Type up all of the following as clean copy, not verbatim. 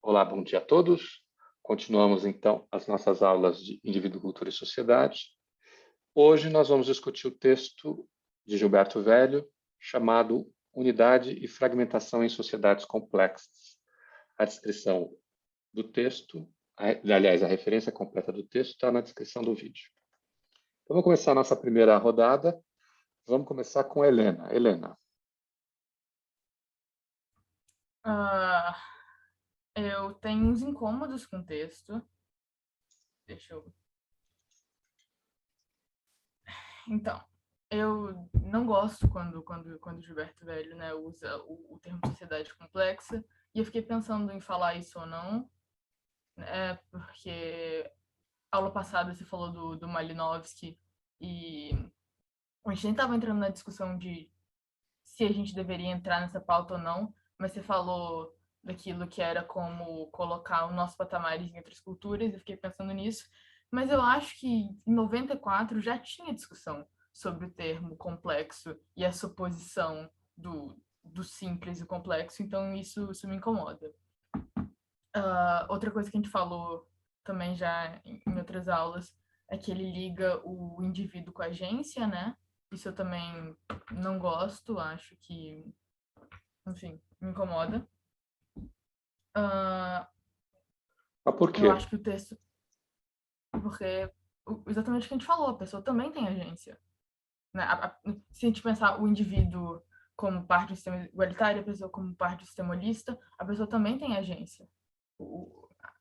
Olá, bom dia a todos. Continuamos, então, as nossas aulas de Indivíduo, Cultura e Sociedade. Hoje nós vamos discutir o texto de Gilberto Velho, chamado Unidade e Fragmentação em Sociedades Complexas. A descrição do texto, aliás, a referência completa do texto está na descrição do vídeo. Então, vamos começar a nossa primeira rodada. Vamos começar com Helena. Helena. Eu tenho uns incômodos com o texto. Deixa eu... Então, eu não gosto quando o Gilberto Velho, né, usa o termo sociedade complexa, e eu fiquei pensando em falar isso ou não, porque aula passada você falou do Malinowski, e a gente nem estava entrando na discussão de se a gente deveria entrar nessa pauta ou não, mas você falou daquilo que era como colocar o nosso patamar em outras culturas, eu fiquei pensando nisso, mas eu acho que em 94 já tinha discussão sobre o termo complexo e a suposição do simples e complexo, então isso me incomoda. Outra coisa que a gente falou também já em outras aulas é que ele liga o indivíduo com a agência, né? Isso eu também não gosto, acho que, enfim, me incomoda. Mas por Eu quê? acho que o texto... Porque exatamente o que a gente falou, a pessoa também tem agência. Né? Se a gente pensar o indivíduo como parte do sistema igualitário, a pessoa como parte do sistema holista, a pessoa também tem agência.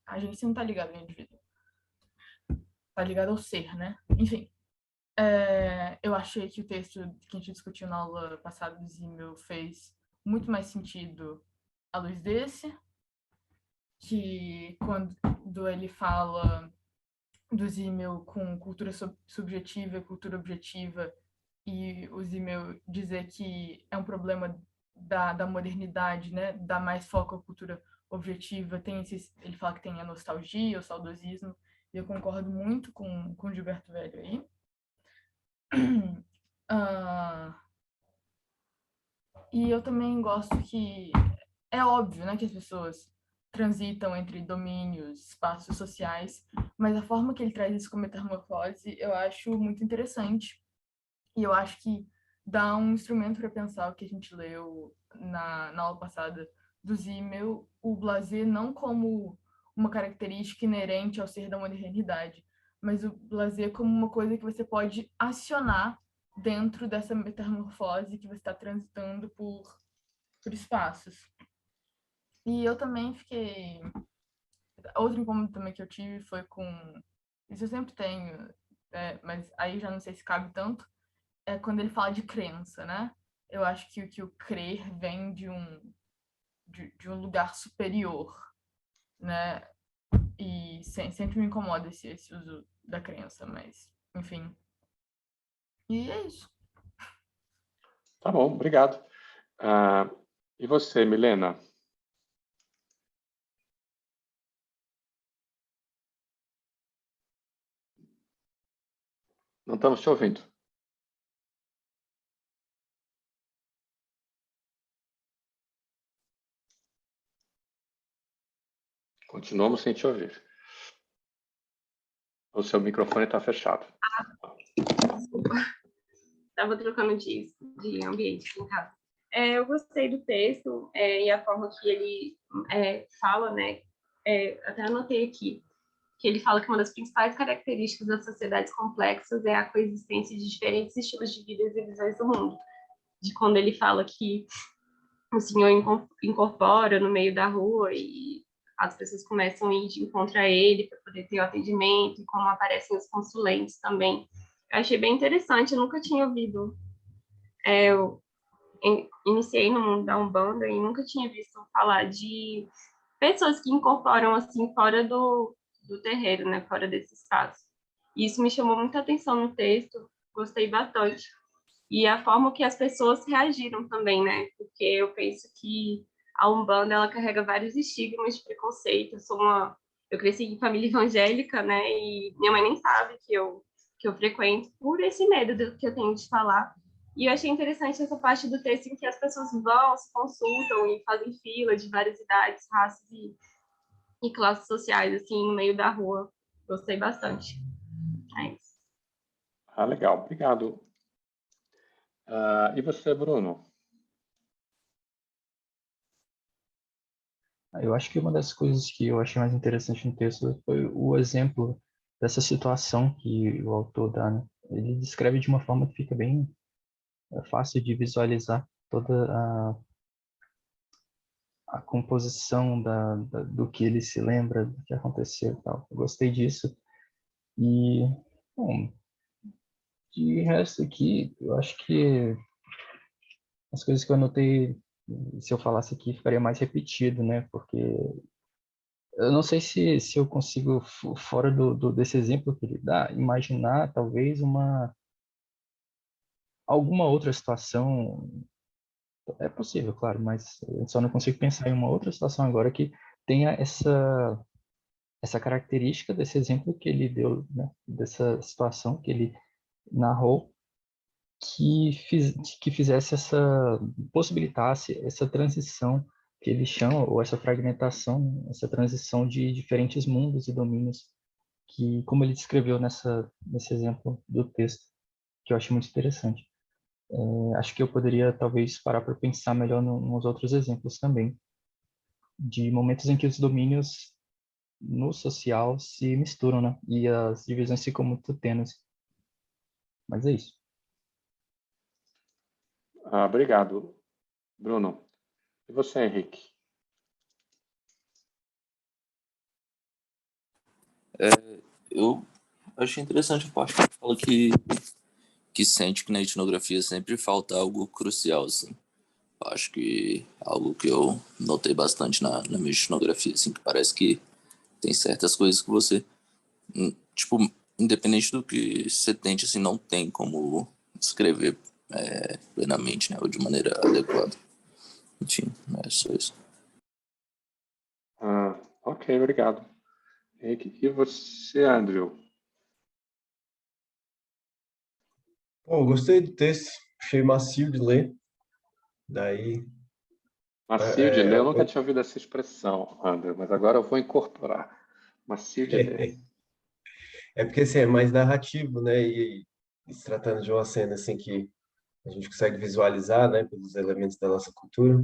A agência não está ligada ao indivíduo. Está ligada ao ser, né? Enfim. Eu achei que o texto que a gente discutiu na aula passada do Zimmel fez muito mais sentido à luz desse, que quando ele fala do Zimmel com cultura subjetiva e cultura objetiva, e o Zimmel dizer que é um problema da modernidade, né, dar mais foco à cultura objetiva, ele fala que tem a nostalgia, o saudosismo, e eu concordo muito com o Gilberto Velho aí. E eu também gosto que é óbvio, né, que as pessoas transitam entre domínios, espaços sociais, mas a forma que ele traz isso como metamorfose eu acho muito interessante. E eu acho que dá um instrumento para pensar o que a gente leu na aula passada do Zimmel, o Blasé não como uma característica inerente ao ser da modernidade, mas o Blasé como uma coisa que você pode acionar dentro dessa metamorfose que você está transitando por espaços. E eu também fiquei... Outro incômodo também que eu tive foi com... Isso eu sempre tenho, mas aí já não sei se cabe tanto, é quando ele fala de crença, né? Eu acho que o crer vem de um lugar superior, né? E sempre me incomoda esse uso da crença, mas, enfim. E é isso. Tá bom, obrigado. E você, Milena? Não estamos te ouvindo. Continuamos sem te ouvir. O seu microfone está fechado. Desculpa. Estava trocando de ambiente aqui em casa. Eu gostei do texto e a forma que ele fala, né? Até anotei aqui, que ele fala que uma das principais características das sociedades complexas é a coexistência de diferentes estilos de vida e visões do mundo. De quando ele fala que o senhor incorpora no meio da rua e as pessoas começam a ir de encontro a ele para poder ter o atendimento, e como aparecem os consulentes também. Eu achei bem interessante, eu nunca tinha ouvido. Eu iniciei no mundo da Umbanda e nunca tinha visto falar de pessoas que incorporam assim fora do terreiro, né, fora desse espaço. E isso me chamou muita atenção no texto, gostei bastante. E a forma que as pessoas reagiram também, né? Porque eu penso que a Umbanda, ela carrega vários estigmas de preconceito. Eu cresci em família evangélica, né? E minha mãe nem sabe que eu frequento por esse medo que eu tenho de falar. E eu achei interessante essa parte do texto em que as pessoas vão, se consultam e fazem fila de várias idades, raças e classes sociais, assim, no meio da rua. Gostei bastante. É isso. Legal, obrigado. E você, Bruno? Eu acho que uma das coisas que eu achei mais interessante no texto foi o exemplo dessa situação que o autor dá, né? Ele descreve de uma forma que fica bem fácil de visualizar toda a composição do que ele se lembra, do que aconteceu e tal. Eu gostei disso. E, bom, de resto aqui, eu acho que as coisas que eu anotei, se eu falasse aqui, ficaria mais repetido, né? Porque eu não sei se eu consigo, fora desse exemplo que ele dá, imaginar talvez alguma outra situação. É possível, claro, mas eu só não consigo pensar em uma outra situação agora que tenha essa característica desse exemplo que ele deu, né? Dessa situação que ele narrou, que fizesse possibilitasse essa transição que ele chama, ou essa fragmentação, né? Essa transição de diferentes mundos e domínios, que, como ele descreveu nesse exemplo do texto, que eu acho muito interessante. Acho que eu poderia, talvez, parar para pensar melhor nos outros exemplos também, de momentos em que os domínios no social se misturam, né? E as divisões ficam muito tênues. Mas é isso. Obrigado, Bruno. E você, Henrique? Eu achei interessante a parte que ele fala que sente que na etnografia sempre falta algo crucial, assim. Eu acho que é algo que eu notei bastante na minha etnografia, assim, que parece que tem certas coisas que você, tipo, independente do que você tente, assim, não tem como escrever plenamente, né, ou de maneira adequada. Enfim, é só isso. Ok, obrigado. Henrique, e você, Andrew? Bom, gostei do texto, achei macio de ler. Daí, Macio de ler, eu nunca tinha ouvido essa expressão, Andrew, mas agora eu vou incorporar. Macio de ler. é porque assim, é mais narrativo, né? E se tratando de uma cena assim que a gente consegue visualizar, né, pelos elementos da nossa cultura.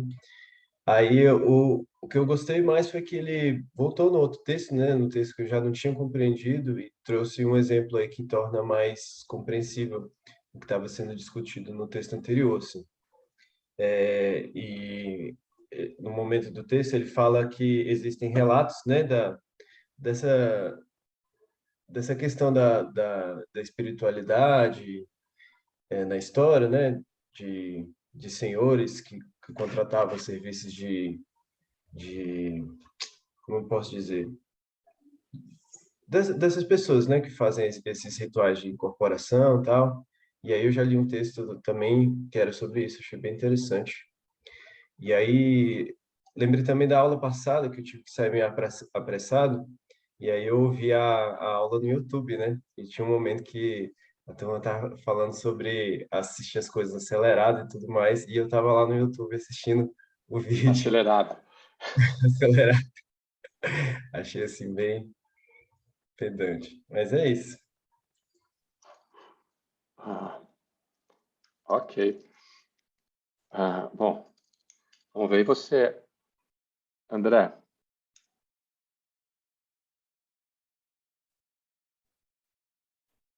Aí o que eu gostei mais foi que ele voltou no outro texto, né, no texto que eu já não tinha compreendido e trouxe um exemplo aí que torna mais compreensível o que estava sendo discutido no texto anterior, assim. No momento do texto ele fala que existem relatos, né, dessa dessa questão da espiritualidade na história, né, de senhores que contratavam serviços de como eu posso dizer, dessas pessoas, né, que fazem esses rituais de incorporação e tal. E aí eu já li um texto também que era sobre isso, achei bem interessante. E aí lembrei também da aula passada que eu tive que sair meio apressado, e aí eu ouvi a aula no YouTube, né? E tinha um momento que a turma tava falando sobre assistir as coisas aceleradas e tudo mais, e eu tava lá no YouTube assistindo o vídeo Acelerado. acelerado. Achei assim bem pedante. Mas é isso. Ah, ok. Bom, vamos ver. E você, André?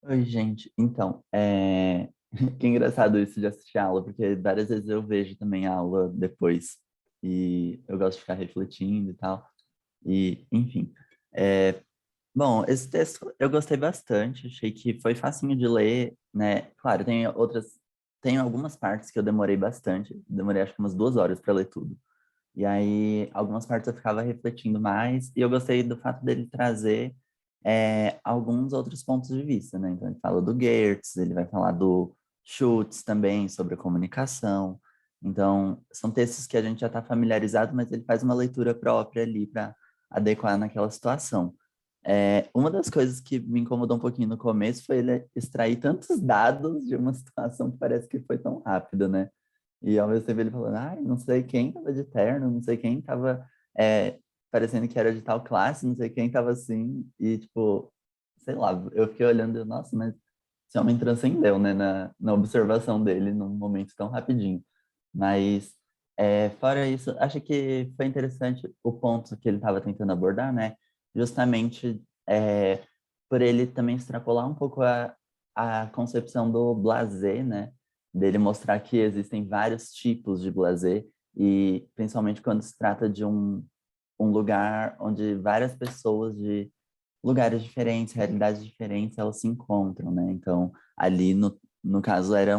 Oi, gente. Então, que engraçado isso de assistir a aula, porque várias vezes eu vejo também a aula depois e eu gosto de ficar refletindo e tal. E, enfim. É, Bom, esse texto eu gostei bastante, achei que foi facinho de ler, né? Claro, tem algumas partes que eu demorei bastante, demorei acho que umas 2 horas para ler tudo. E aí, algumas partes eu ficava refletindo mais, e eu gostei do fato dele trazer alguns outros pontos de vista, né? Então, ele fala do Geertz, ele vai falar do Schultz também, sobre a comunicação. Então, são textos que a gente já está familiarizado, mas ele faz uma leitura própria ali para adequar naquela situação. Uma das coisas que me incomodou um pouquinho no começo foi ele extrair tantos dados de uma situação que parece que foi tão rápido, né? E ao mesmo tempo ele falando, ai, não sei quem tava de terno, não sei quem tava parecendo que era de tal classe, não sei quem tava assim, e tipo, sei lá, eu fiquei olhando e, nossa, mas esse homem transcendeu, né, na observação dele num momento tão rapidinho. Mas, fora isso, acho que foi interessante o ponto que ele estava tentando abordar, né, justamente por ele também extrapolar um pouco a concepção do blasé, né, dele mostrar que existem vários tipos de blasé, e principalmente quando se trata de um lugar onde várias pessoas de lugares diferentes, realidades diferentes, elas se encontram, né? Então, ali, no caso, era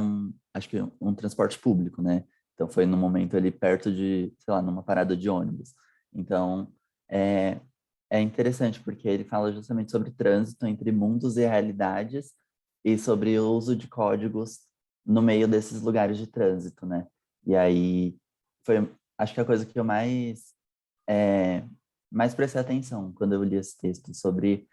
acho que um transporte público, né? Então, foi no momento ali perto de, sei lá, numa parada de ônibus. Então, é, é interessante porque ele fala justamente sobre trânsito entre mundos e realidades e sobre o uso de códigos no meio desses lugares de trânsito, né? E aí, acho que a coisa que eu mais prestei atenção quando eu li esse texto sobre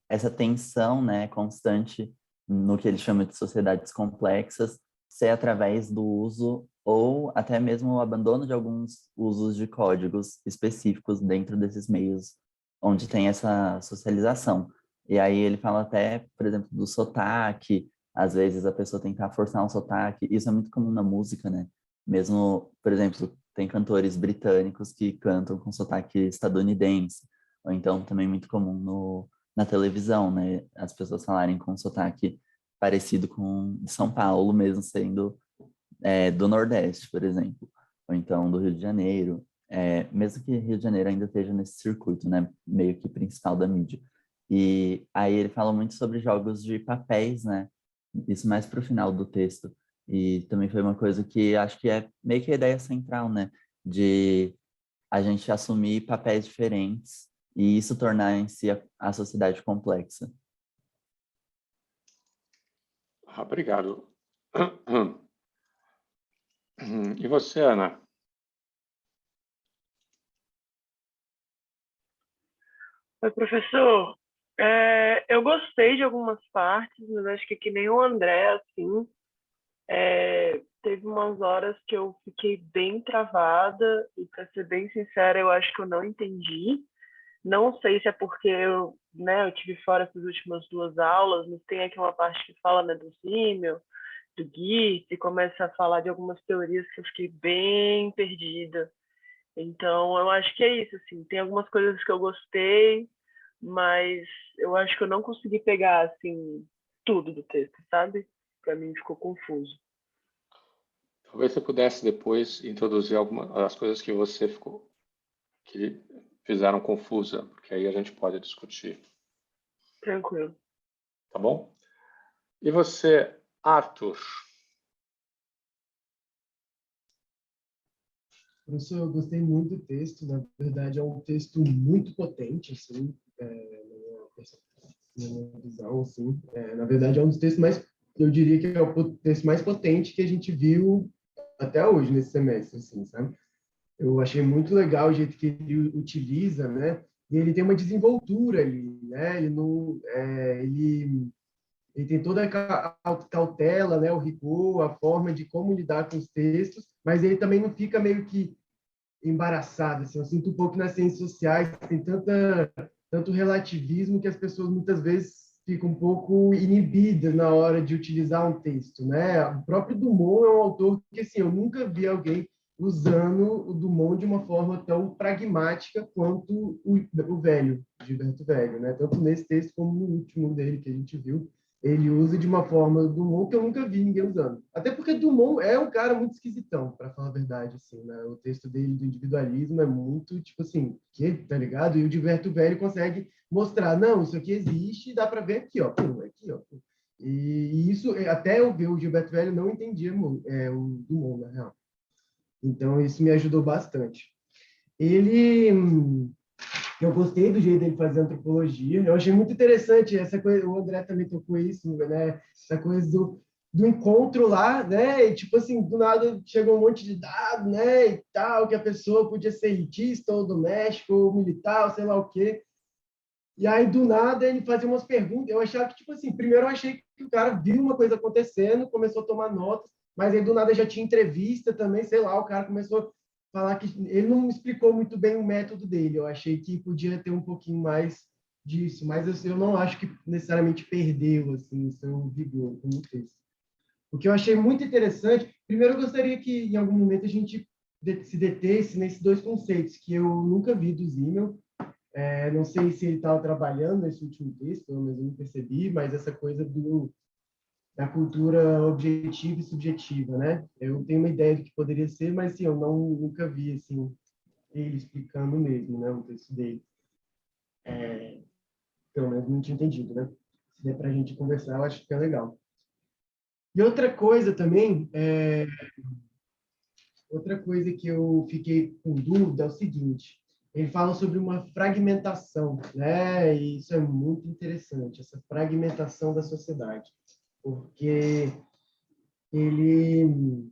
essa tensão, né, constante no que ele chama de sociedades complexas, ser através do uso ou até mesmo o abandono de alguns usos de códigos específicos dentro desses meios onde tem essa socialização. E aí ele fala até, por exemplo, do sotaque, às vezes a pessoa tentar forçar um sotaque, isso é muito comum na música, né? Mesmo, por exemplo, tem cantores britânicos que cantam com sotaque estadunidense, ou então também muito comum na televisão, né? As pessoas falarem com sotaque parecido com de São Paulo, mesmo sendo do Nordeste, por exemplo, ou então do Rio de Janeiro, mesmo que Rio de Janeiro ainda esteja nesse circuito, né? Meio que principal da mídia. E aí ele fala muito sobre jogos de papéis, né? Isso mais para o final do texto. E também foi uma coisa que acho que é meio que a ideia central, né? De a gente assumir papéis diferentes e isso tornar em si a sociedade complexa. Obrigado. E você, Ana? Oi, professor. Eu gostei de algumas partes, mas acho que nem o André, assim, teve umas horas que eu fiquei bem travada e, para ser bem sincera, eu acho que eu não entendi. Não sei se é porque eu tive fora essas últimas 2 aulas, mas tem aqui uma parte que fala, né, do Simmel, do Geertz, e começa a falar de algumas teorias que eu fiquei bem perdida. Então, eu acho que é isso, assim, tem algumas coisas que eu gostei, mas eu acho que eu não consegui pegar, assim, tudo do texto, sabe? Para mim ficou confuso. Talvez você pudesse depois introduzir algumas das coisas que você que fizeram confusa, porque aí a gente pode discutir. Tranquilo. Tá bom? E você, Arthur? Professor, eu gostei muito do texto. Na verdade, é um texto muito potente, assim, na minha visão, assim. Na verdade, é um dos textos mais, eu diria que é o texto mais potente que a gente viu até hoje nesse semestre, assim, sabe? Eu achei muito legal o jeito que ele utiliza, né? E ele tem uma desenvoltura ali, né? Ele não, ele tem toda a cautela, né? O rigor, a forma de como lidar com os textos, mas ele também não fica meio que embaraçado, assim. Eu sinto um pouco nas ciências sociais, tem tanto relativismo que as pessoas muitas vezes ficam um pouco inibidas na hora de utilizar um texto, né? O próprio Dumont é um autor que, assim, eu nunca vi alguém usando o Dumont de uma forma tão pragmática quanto o velho, Gilberto Velho, né? Tanto nesse texto como no último dele que a gente viu, ele usa de uma forma Dumont que eu nunca vi ninguém usando. Até porque Dumont é um cara muito esquisitão, para falar a verdade, assim, né? O texto dele do individualismo é muito, tipo assim, tá ligado? E o Gilberto Velho consegue mostrar, não, isso aqui existe, dá para ver aqui, ó, aqui, ó. E isso, até eu ver o Gilberto Velho, não entendia o Dumont, na real. Então, isso me ajudou bastante. Eu gostei do jeito dele fazer antropologia. Eu achei muito interessante essa coisa. O André também tocou isso, né? Essa coisa do encontro lá, né? E, tipo assim, do nada chegou um monte de dado, né? E tal, que a pessoa podia ser elitista ou do México, ou militar, ou sei lá o quê. E aí, do nada, ele fazia umas perguntas. Eu achava que, tipo assim, primeiro eu achei que o cara viu uma coisa acontecendo, começou a tomar notas, mas aí, do nada, já tinha entrevista também, sei lá, o cara começou falar que ele não me explicou muito bem o método dele. Eu achei que podia ter um pouquinho mais disso, mas eu não acho que necessariamente perdeu assim, o seu vigor como texto. O que eu achei muito interessante, primeiro eu gostaria que em algum momento a gente se detesse nesses dois conceitos que eu nunca vi do Zimmel. Não sei se ele estava trabalhando nesse último texto, pelo menos eu não percebi, mas essa coisa da cultura objetiva e subjetiva, né? Eu tenho uma ideia do que poderia ser, mas assim, eu nunca vi assim ele explicando mesmo, né, o texto dele. Pelo menos não tinha entendido, né? Se der para a gente conversar, eu acho que é legal. E outra coisa que eu fiquei com dúvida é o seguinte: ele fala sobre uma fragmentação, né? E isso é muito interessante, essa fragmentação da sociedade, porque ele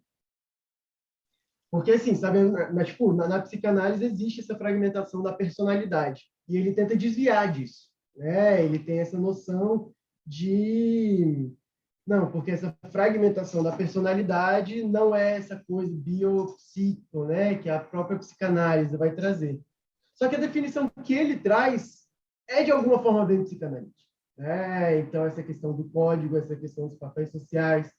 porque, assim, sabe, na psicanálise existe essa fragmentação da personalidade, e ele tenta desviar disso, né? Ele tem essa noção de... Não, porque essa fragmentação da personalidade não é essa coisa biopsico, né? Que a própria psicanálise vai trazer. Só que a definição que ele traz é, de alguma forma, bem psicanalítica, né? Então, essa questão do código, essa questão dos papéis sociais,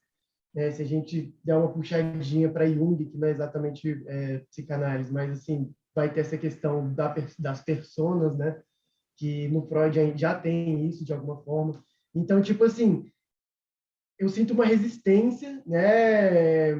se a gente der uma puxadinha para Jung, que não é exatamente psicanálise, mas assim vai ter essa questão das personas, né? Que no Freud já tem isso de alguma forma. Então, tipo assim, eu sinto uma resistência, né,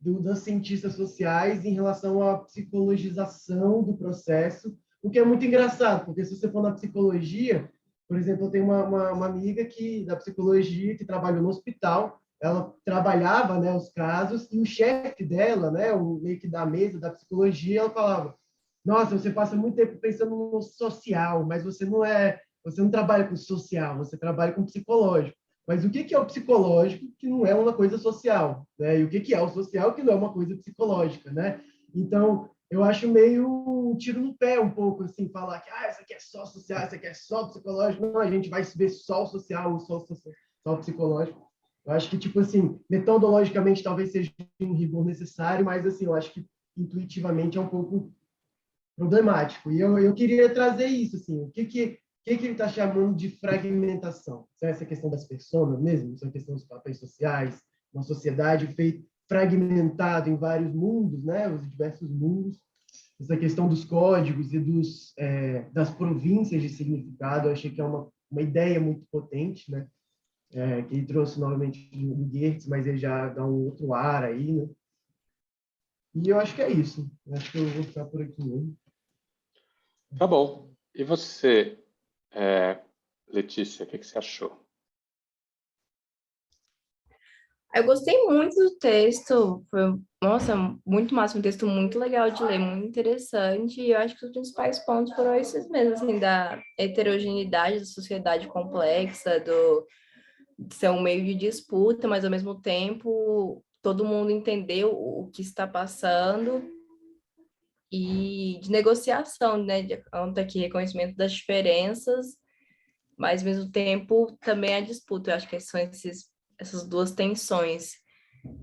das cientistas sociais em relação à psicologização do processo, o que é muito engraçado, porque se você for na psicologia, por exemplo, eu tenho uma amiga da psicologia que trabalhou no hospital. Ela trabalhava, né, os casos, e o chefe dela, né, o meio que da mesa da psicologia, ela falava: nossa, você passa muito tempo pensando no social, mas você não trabalha com social, você trabalha com psicológico. Mas o que é o psicológico que não é uma coisa social, né? E o que é o social que não é uma coisa psicológica, né? Então, eu acho meio um tiro no pé um pouco, assim, falar que isso aqui é só social, isso aqui é só psicológico. Não, a gente vai ver só o social, só o psicológico. Eu acho que, tipo assim, metodologicamente talvez seja um rigor necessário, mas, assim, eu acho que intuitivamente é um pouco problemático. E eu queria trazer isso, assim, o que ele está chamando de fragmentação? Essa questão das pessoas mesmo? Essa questão dos papéis sociais, uma sociedade fragmentada em vários mundos, né? Os diversos mundos. Essa questão dos códigos e das províncias de significado, eu achei que é uma ideia muito potente, né? Que ele trouxe novamente do Geertz, mas ele já dá um outro ar aí, né? E eu acho que é isso. Eu acho que eu vou ficar por aqui mesmo. Tá bom. E você, Letícia, o que você achou? Eu gostei muito do texto, nossa, muito massa, um texto muito legal de ler, muito interessante, e eu acho que os principais pontos foram esses mesmos, assim, da heterogeneidade da sociedade complexa, de ser um meio de disputa, mas ao mesmo tempo todo mundo entendeu o que está passando, e de negociação, né, de aqui reconhecimento das diferenças, mas ao mesmo tempo também a disputa. Eu acho que são essas duas tensões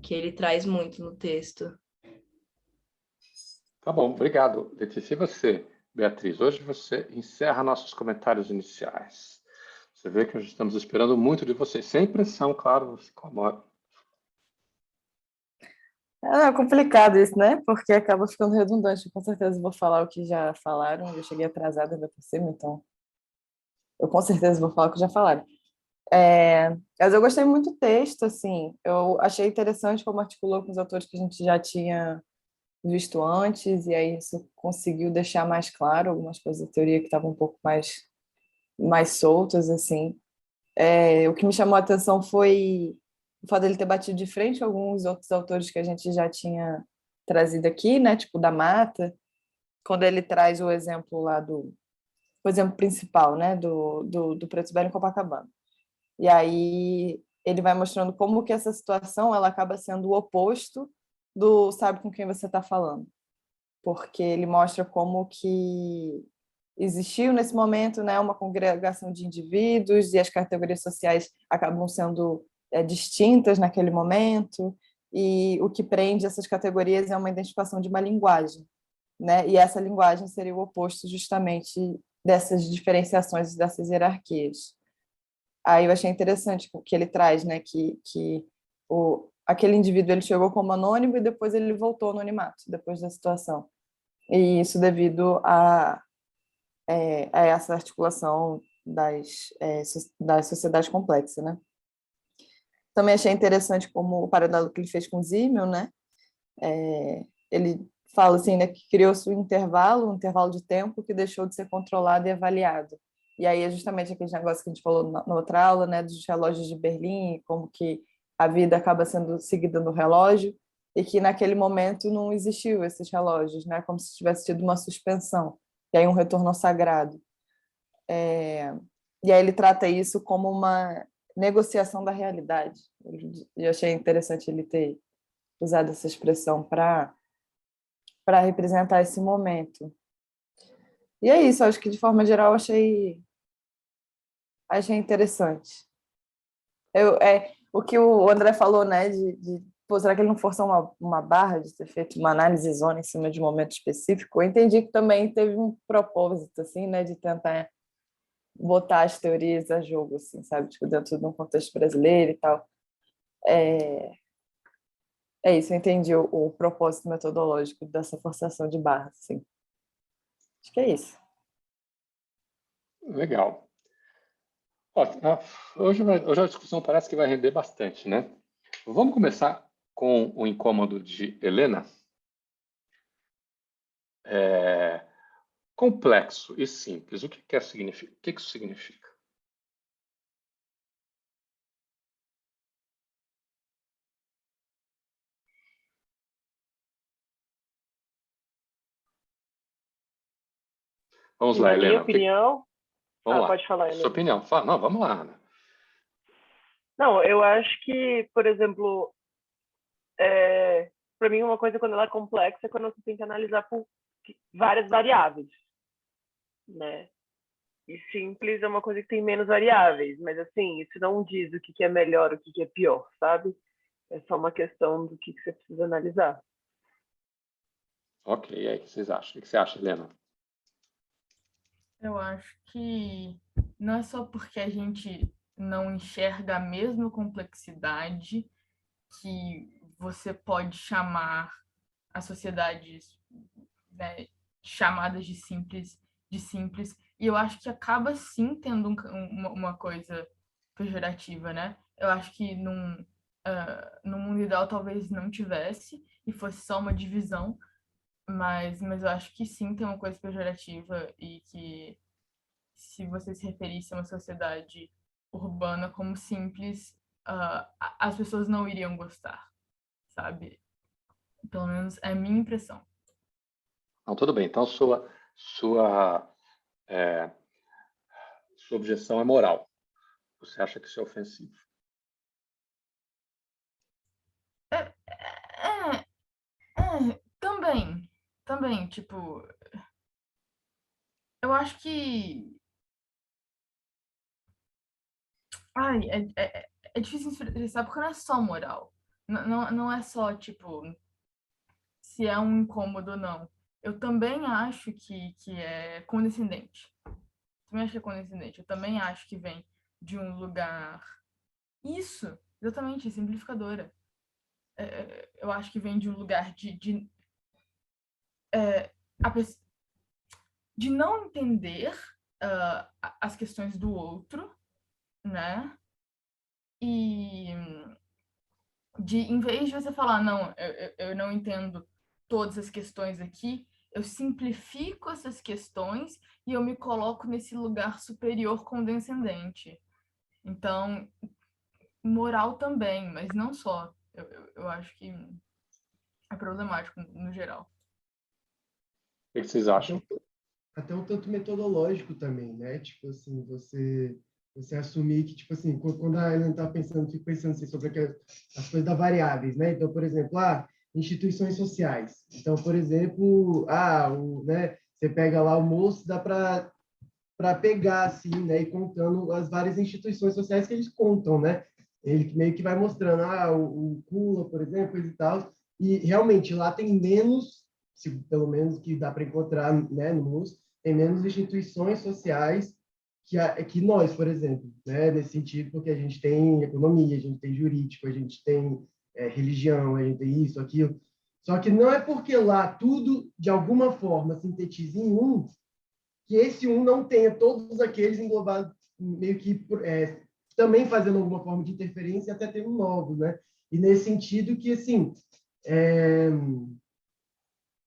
que ele traz muito no texto. Tá bom, obrigado, Letícia. E você, Beatriz? Hoje você encerra nossos comentários iniciais. Você vê que nós estamos esperando muito de vocês. Sem pressão, claro, você comora. É complicado isso, né? Porque acaba ficando redundante. Com certeza vou falar o que já falaram. Eu cheguei atrasada ainda por cima, então eu com certeza vou falar o que já falaram. Mas eu gostei muito do texto, assim. Eu achei interessante como articulou com os autores que a gente já tinha visto antes, e aí isso conseguiu deixar mais claro algumas coisas da teoria que estavam um pouco mais soltas, assim. O que me chamou a atenção foi o fato dele ter batido de frente com alguns outros autores que a gente já tinha trazido aqui, né? Tipo da Mata, quando ele traz o exemplo lá o exemplo principal, né? Do Preto Velho em Copacabana. E aí ele vai mostrando como que essa situação ela acaba sendo o oposto do sabe com quem você está falando. Porque ele mostra como que existiu nesse momento, né, uma congregação de indivíduos e as categorias sociais acabam sendo distintas naquele momento, e o que prende essas categorias é uma identificação de uma linguagem, né? E essa linguagem seria o oposto justamente dessas diferenciações, dessas hierarquias. Aí eu achei interessante o que ele traz, né? Que aquele indivíduo ele chegou como anônimo e depois ele voltou ao anonimato, depois da situação. E isso devido a essa articulação das sociedades complexas, né? Também achei interessante como o paralelo que ele fez com Zimmel, né? Ele fala assim, né, que criou-se um intervalo de tempo que deixou de ser controlado e avaliado. E aí é justamente aquele negócio que a gente falou na outra aula, né, dos relógios de Berlim, como que a vida acaba sendo seguida no relógio e que naquele momento não existiu esses relógios, né, como se tivesse tido uma suspensão, e aí um retorno ao sagrado. E aí ele trata isso como uma negociação da realidade. Eu achei interessante ele ter usado essa expressão para representar esse momento. E é isso, acho que de forma geral achei interessante. O que o André falou, né, pô, será que ele não forçou uma barra de ter feito uma análise zona em cima de um momento específico? Eu entendi que também teve um propósito, assim, né, de tentar botar as teorias a jogo, assim, sabe, tipo, dentro de um contexto brasileiro e tal. É isso, eu entendi o propósito metodológico dessa forçação de barra, assim. Acho que é isso. Legal. Ó, hoje a discussão parece que vai render bastante, né? Vamos começar com o incômodo de Helena. Complexo e simples. O que isso significa? Vamos lá, Na minha Helena. opinião... Vamos lá. Pode falar, Helena. Sua opinião. Não, vamos lá, Ana. Não, eu acho que, por exemplo, para mim uma coisa quando ela é complexa é quando você tem que analisar por várias variáveis, né? E simples é uma coisa que tem menos variáveis, mas assim, isso não diz o que é melhor, o que é pior, sabe? É só uma questão do que você precisa analisar. Ok, e aí, o que vocês acham? O que você acha, Helena? Eu acho que não é só porque a gente não enxerga a mesma complexidade que você pode chamar as sociedades, né, chamadas de simples. E eu acho que acaba sim tendo uma coisa pejorativa, né? Eu acho que no mundo ideal talvez não tivesse e fosse só uma divisão, mas eu acho que sim tem uma coisa pejorativa e que se você se referisse a uma sociedade urbana como simples, as pessoas não iriam gostar, sabe? Pelo menos é a minha impressão. Não, tudo bem. Então, sua objeção é moral. Você acha que isso é ofensivo? Também, tipo, eu acho que é difícil expressar porque não é só moral. Não é só, tipo, se é um incômodo ou não. Eu também acho que é condescendente. Também acho que é condescendente. Eu também acho que vem de um lugar. Isso, exatamente, simplificadora. Eu acho que vem de um lugar de não entender as questões do outro, né? E em vez de você falar, não, eu não entendo todas as questões aqui, eu simplifico essas questões e eu me coloco nesse lugar superior condescendente. Então, moral também, mas não só. Eu acho que é problemático no geral. O que vocês acham? Até um tanto metodológico também, né? Tipo assim, você assumir que, tipo assim, quando a Helena está pensando, fico pensando assim, sobre as coisas das variáveis, né? Então, por exemplo, instituições sociais. Então, por exemplo, né? Você pega lá o moço, dá para pegar, assim, né? E contando as várias instituições sociais que eles contam, né? Ele meio que vai mostrando, o Kula, por exemplo, coisa e tal, e realmente lá tem menos, pelo menos que dá para encontrar, né, no MUS, tem menos instituições sociais que nós, por exemplo, né, nesse sentido, porque a gente tem economia, a gente tem jurídico, a gente tem religião, a gente tem isso, aquilo. Só que não é porque lá tudo, de alguma forma, sintetiza em um, que esse um não tenha todos aqueles englobados, meio que também fazendo alguma forma de interferência e até tendo novos, né? E nesse sentido que, assim,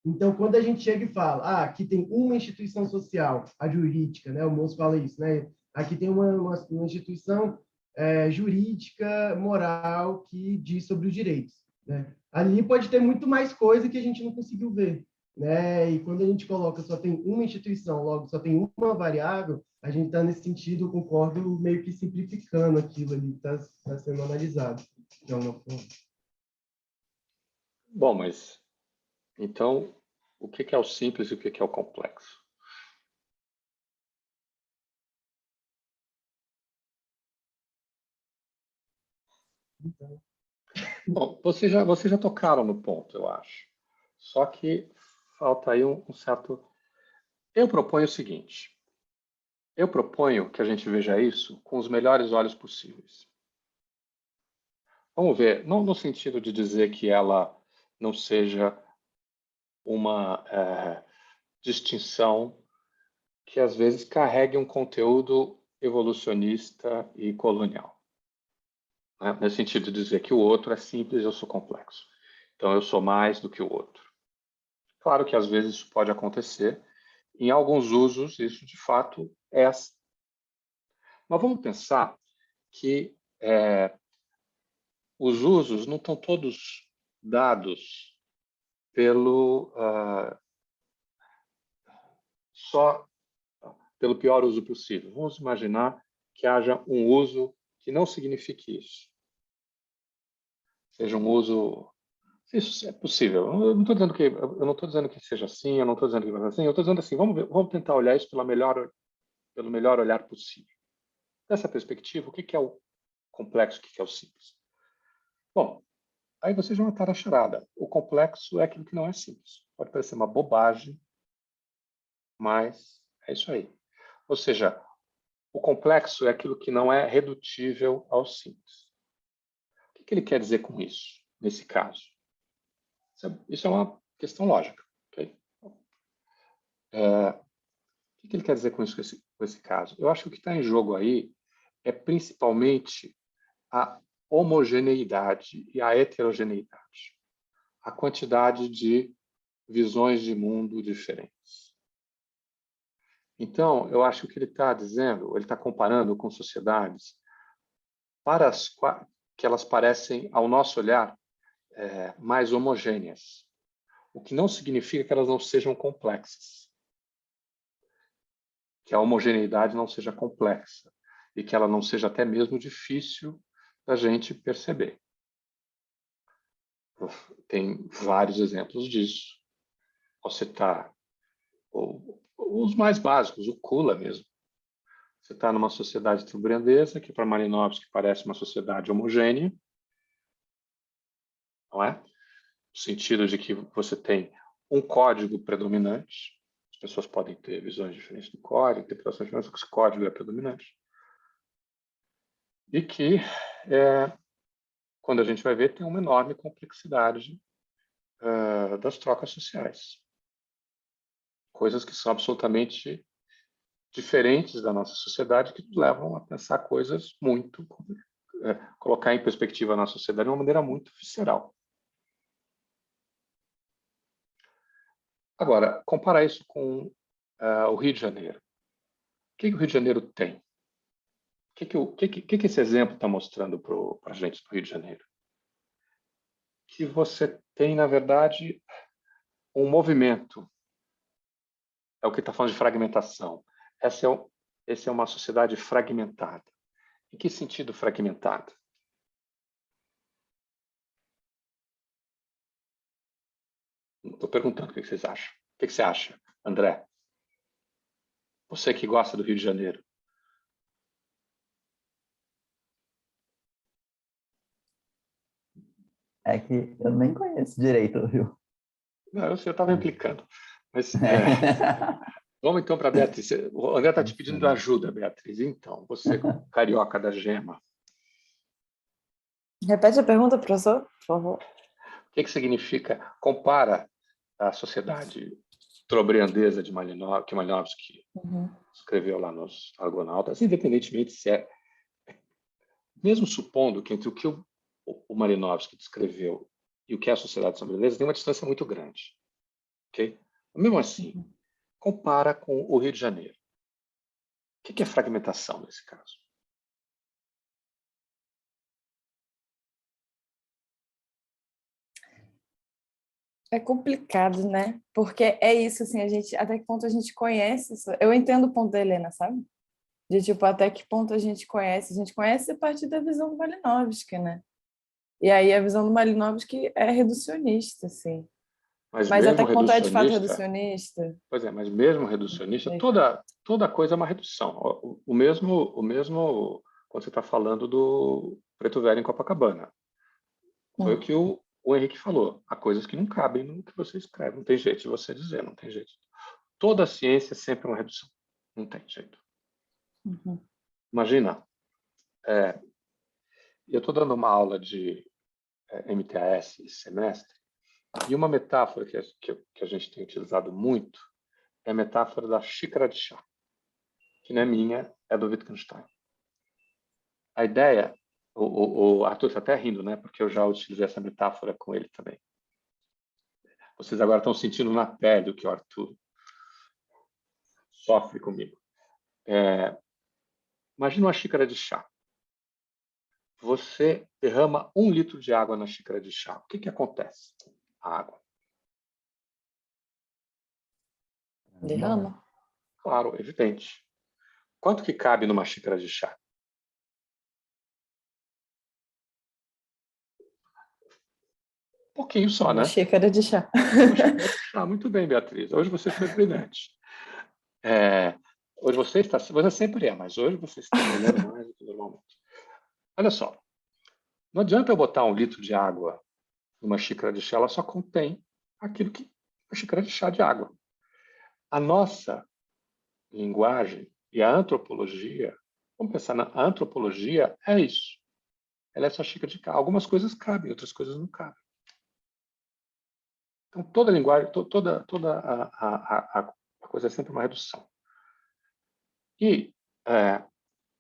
então, quando a gente chega e fala, aqui tem uma instituição social, a jurídica, né? O moço fala isso, né? Aqui tem uma instituição jurídica, moral, que diz sobre os direitos, né? Ali pode ter muito mais coisa que a gente não conseguiu ver, né? E quando a gente coloca só tem uma instituição, logo só tem uma variável, a gente está nesse sentido, eu concordo, meio que simplificando aquilo ali que está sendo analisado, de alguma forma. Bom, mas então, o que é o simples e o que é o complexo? Bom, vocês já tocaram no ponto, eu acho. Só que falta aí um certo... Eu proponho o seguinte. Eu proponho que a gente veja isso com os melhores olhos possíveis. Vamos ver, não no sentido de dizer que ela não seja uma distinção que às vezes carregue um conteúdo evolucionista e colonial. Né? No sentido de dizer que o outro é simples e eu sou complexo. Então eu sou mais do que o outro. Claro que às vezes isso pode acontecer. Em alguns usos, isso de fato é assim. Mas vamos pensar que os usos não estão todos dados só pelo pior uso possível. Vamos imaginar que haja um uso que não signifique isso. Seja um uso... Isso é possível. Eu não estou dizendo que seja assim, eu não estou dizendo que vai ser assim, eu estou dizendo assim, vamos tentar olhar isso pelo melhor olhar possível. Dessa perspectiva, o que é o complexo, o que é o simples? Bom, aí vocês vão matar a charada. O complexo é aquilo que não é simples. Pode parecer uma bobagem, mas é isso aí. Ou seja, o complexo é aquilo que não é redutível ao simples. O que ele quer dizer com isso, nesse caso? Isso é uma questão lógica. Okay? O que ele quer dizer com isso, com esse caso? Eu acho que o que está em jogo aí é principalmente a homogeneidade e a heterogeneidade. A quantidade de visões de mundo diferentes. Então, eu acho que o que ele está dizendo, ele está comparando com sociedades para que elas parecem, ao nosso olhar, mais homogêneas. O que não significa que elas não sejam complexas. Que a homogeneidade não seja complexa e que ela não seja até mesmo difícil da gente perceber. Tem vários exemplos disso. Você está... Os mais básicos, o Kula mesmo. Você está numa sociedade tubriandesa, que para Malinowski parece uma sociedade homogênea, não é? No sentido de que você tem um código predominante, as pessoas podem ter visões diferentes do código, interpretações diferentes, mas o código é predominante. E que, quando a gente vai ver, tem uma enorme complexidade das trocas sociais. Coisas que são absolutamente diferentes da nossa sociedade, que nos levam a pensar coisas muito... colocar em perspectiva a nossa sociedade de uma maneira muito visceral. Agora, comparar isso com o Rio de Janeiro. O que o Rio de Janeiro tem? O que esse exemplo está mostrando para a gente do Rio de Janeiro? Que você tem, na verdade, um movimento. É o que está falando de fragmentação. Essa é uma sociedade fragmentada. Em que sentido fragmentada? Estou perguntando o que vocês acham. O que você acha, André? Você que gosta do Rio de Janeiro. É que eu nem conheço direito, viu? Não, eu estava implicando. Mas vamos então para a Beatriz. O André está te pedindo ajuda, Beatriz. Então, você, carioca da gema, Repete a pergunta, professor, por favor. o que significa, compara a sociedade trobriandesa de que Malinowski escreveu lá nos Argonautas, independentemente se é, mesmo supondo que entre o que o Malinowski descreveu e o que é a sociedade trobriandesa tem uma distância muito grande, ok? Mesmo assim, compara com o Rio de Janeiro. O que é fragmentação nesse caso? É complicado, né? Porque é isso, assim, a gente, até que ponto a gente conhece isso? Eu entendo o ponto da Helena, sabe? De, tipo, até que ponto a gente conhece a partir da visão do Malinowski, né? E aí a visão do Malinowski é reducionista, assim. Mas Mas até mesmo que ponto é de fato reducionista, reducionista? pois é, mas mesmo reducionista, É. toda coisa é uma redução. O mesmo quando você está falando do Preto Velho em Copacabana. Foi o que o Henrique falou. Há coisas que não cabem no que você escreve. Não tem jeito de você dizer, não tem jeito. Toda a ciência é sempre uma redução. Não tem jeito. Imagina, eu estou dando uma aula de MTAS esse semestre, e uma metáfora que a gente tem utilizado muito é a metáfora da xícara de chá, que não é minha, é do Wittgenstein. A ideia, o Arthur está até rindo, né? Porque eu já utilizei essa metáfora com ele também. Vocês agora estão sentindo na pele o que o Arthur sofre comigo. Imagina uma xícara de chá. Você derrama 1 litro de água na xícara de chá. O que acontece com a água? Derrama? Claro, evidente. Quanto que cabe numa xícara de chá? Um pouquinho só, Uma né? xícara de chá. Uma xícara de chá. Muito bem, Beatriz. Hoje você foi brilhante. Hoje você sempre é, mas hoje você está brilhando mais do que normalmente. Olha só. Não adianta eu botar 1 litro de água numa xícara de chá, ela só contém aquilo que uma xícara de chá de água. A nossa linguagem e a antropologia, vamos pensar a antropologia é isso. Ela é essa xícara de chá. Algumas coisas cabem, outras coisas não cabem. Então, toda a linguagem, toda a coisa é sempre uma redução. E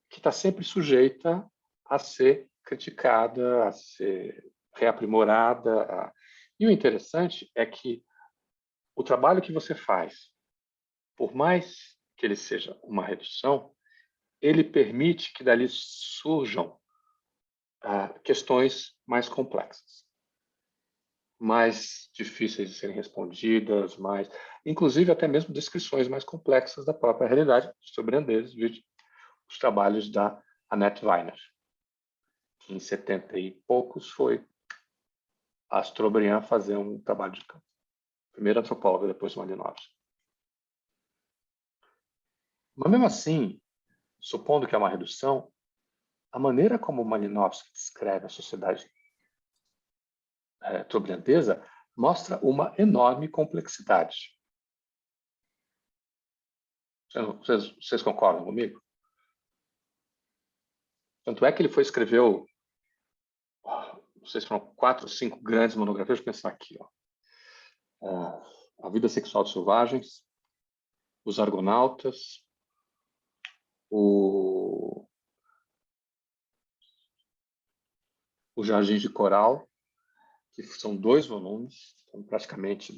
que está sempre sujeita a ser criticada, a ser reaprimorada. E o interessante é que o trabalho que você faz, por mais que ele seja uma redução, ele permite que dali surjam questões mais complexas, mais difíceis de serem respondidas, inclusive até mesmo descrições mais complexas da própria realidade, sobre Andes, os trabalhos da Annette Weiner, que em 70 e poucos foi a Strobriand fazer um trabalho de campo. Primeira antropóloga, depois Malinowski. Mas mesmo assim, supondo que é uma redução, a maneira como Malinowski descreve a sociedade trobriandesa mostra uma enorme complexidade. Vocês concordam comigo? Tanto é que ele escreveu, não sei se foram 4 ou 5 grandes monografias, vou pensar aqui, A Vida Sexual dos Selvagens, Os Argonautas, o Jardins de Coral, que são 2 volumes, então praticamente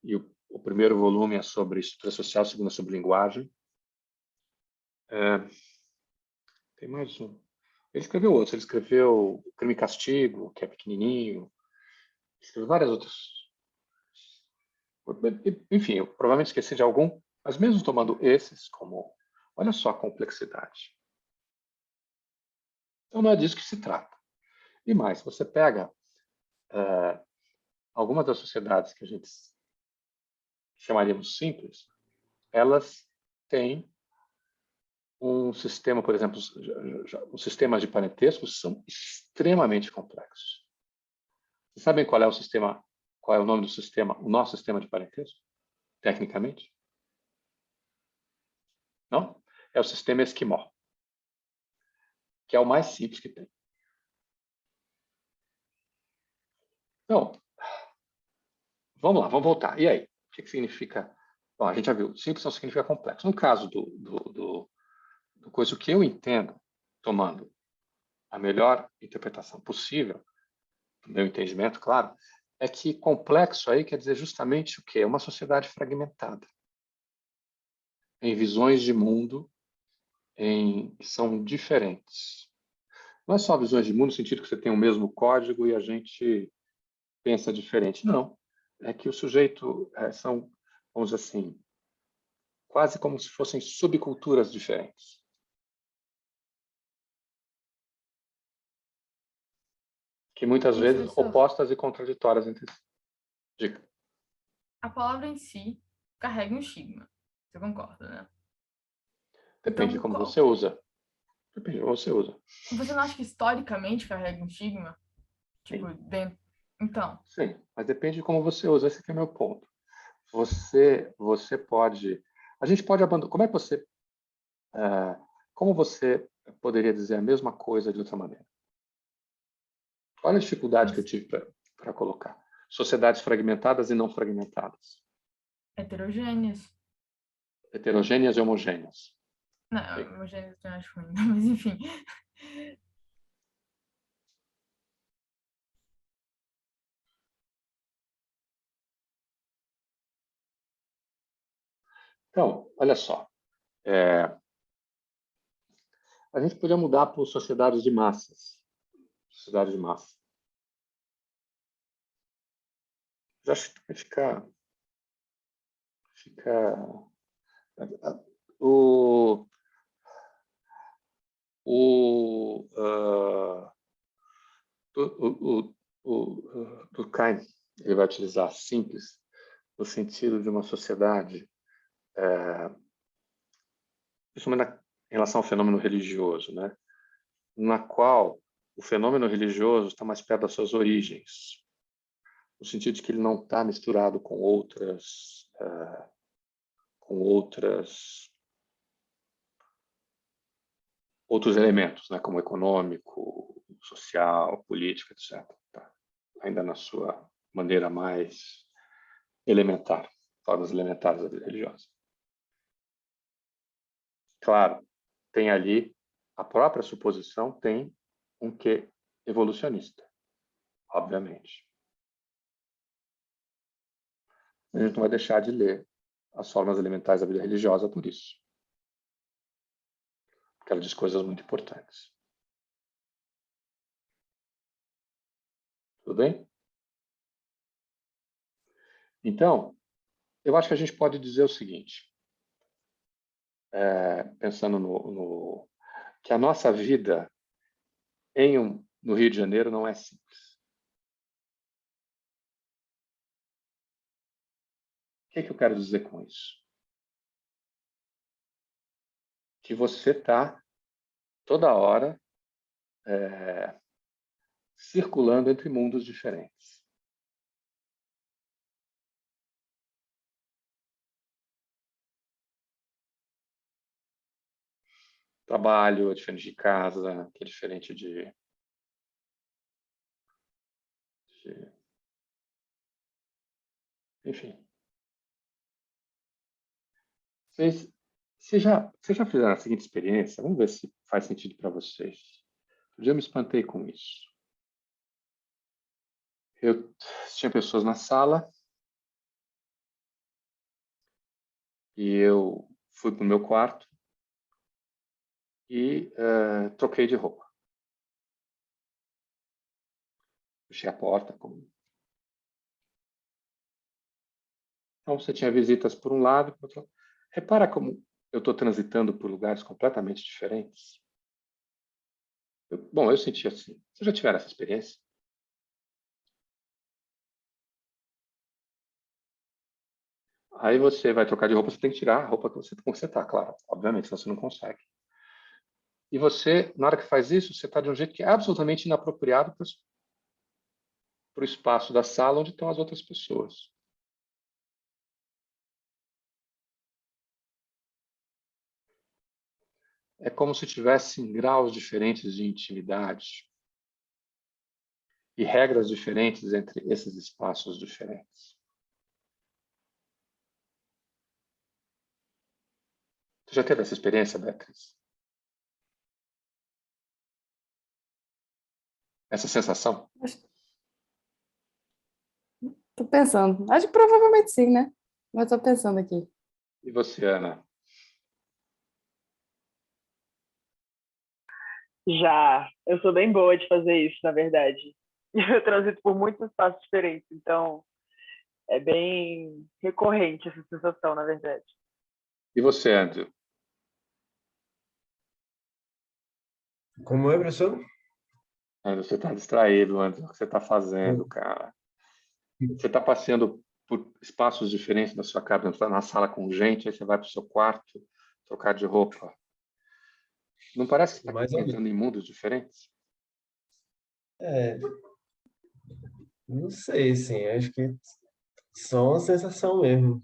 e o primeiro volume é sobre estrutura social, o segundo é sobre linguagem. Tem mais um. Ele escreveu outros. Ele escreveu Crime e Castigo, que é pequenininho. Ele escreveu várias outras. Enfim, eu provavelmente esqueci de algum, mas mesmo tomando esses como... Olha só a complexidade. Então, não é disso que se trata. E mais, você pega algumas das sociedades que a gente chamaríamos simples, elas têm um sistema, por exemplo, os sistemas de parentesco são extremamente complexos. Vocês sabem qual é o sistema, qual é o nome do sistema, o nosso sistema de parentesco, tecnicamente? Não? É o sistema esquimó, que é o mais simples que tem. Então, vamos lá, vamos voltar. E aí? O que significa? Bom, a gente já viu, simples não significa complexo. No caso do coisa, o que eu entendo, tomando a melhor interpretação possível, do meu entendimento, claro, é que complexo aí quer dizer justamente o quê? É uma sociedade fragmentada, em visões de mundo que são diferentes. Não é só visões de mundo no sentido que você tem o mesmo código e a gente pensa diferente. Não. É que o sujeito são, vamos dizer assim, quase como se fossem subculturas diferentes. Que muitas Mas, vezes professor, opostas e contraditórias entre si. Dica. a palavra em si carrega um estigma. Você concorda, né? Depende de Então, como você usa. Depende de como você usa. você não acha que historicamente carrega um estigma? Tipo, Sim. dentro... Então, Sim, mas depende de como você usa. Esse aqui é o meu ponto. Você pode... A gente pode abandonar... Como você poderia dizer a mesma coisa de outra maneira? Olha a dificuldade que eu tive para colocar. Sociedades fragmentadas e não fragmentadas. heterogêneas. Heterogêneas e homogêneas. Não, Sim. homogêneas eu acho ruim, mas enfim. Então, olha só. A gente podia mudar para sociedades de massas. Sociedade de massa. Já fica o Durkheim, ele vai utilizar simples no sentido de uma sociedade, principalmente em relação ao fenômeno religioso, né? Na qual o fenômeno religioso está mais perto das suas origens, no sentido de que ele não está misturado com outros elementos, né, como econômico, social, político, etc. Tá? Ainda na sua maneira mais elementar, formas elementares da vida religiosa. Claro, tem ali a própria suposição tem um quê evolucionista, obviamente. A gente não vai deixar de ler as formas elementares da vida religiosa por isso. Porque ela diz coisas muito importantes. Tudo bem? Então, eu acho que a gente pode dizer o seguinte, pensando que a nossa vida no Rio de Janeiro não é simples. O que é que eu quero dizer com isso? Que você está toda hora circulando entre mundos diferentes. Trabalho é diferente de casa, que é diferente de enfim. Vocês já fizeram a seguinte experiência? Vamos ver se faz sentido para vocês. Um dia eu me espantei com isso. Tinha pessoas na sala e eu fui para o meu quarto e troquei de roupa. Fechei a porta. Então, você tinha visitas por um lado e por outro lado. Repara como eu estou transitando por lugares completamente diferentes. Bom, eu senti assim. Vocês já tiveram essa experiência? Aí você vai trocar de roupa, você tem que tirar a roupa com que você está, claro. Obviamente, senão você não consegue. E você, na hora que faz isso, você está de um jeito que é absolutamente inapropriado. para o espaço da sala onde estão as outras pessoas. É como se tivessem graus diferentes de intimidade e regras diferentes entre esses espaços diferentes. Você já teve essa experiência, Beatriz? Essa sensação? Tô pensando. Acho que provavelmente sim, né? Mas tô pensando aqui. E você, Ana? Já, eu sou bem boa de fazer isso, na verdade. Eu transito por muitos espaços diferentes, então é bem recorrente essa sensação, na verdade. E você, Andrew? Como é, professor? Você está distraído, Andrew. O que você está fazendo, cara? Você está passeando por espaços diferentes da sua casa, está na sala com gente, aí você vai para o seu quarto trocar de roupa. Não parece que está Mais ou menos. entrando em mundos diferentes? É, não sei, assim, acho que só uma sensação mesmo.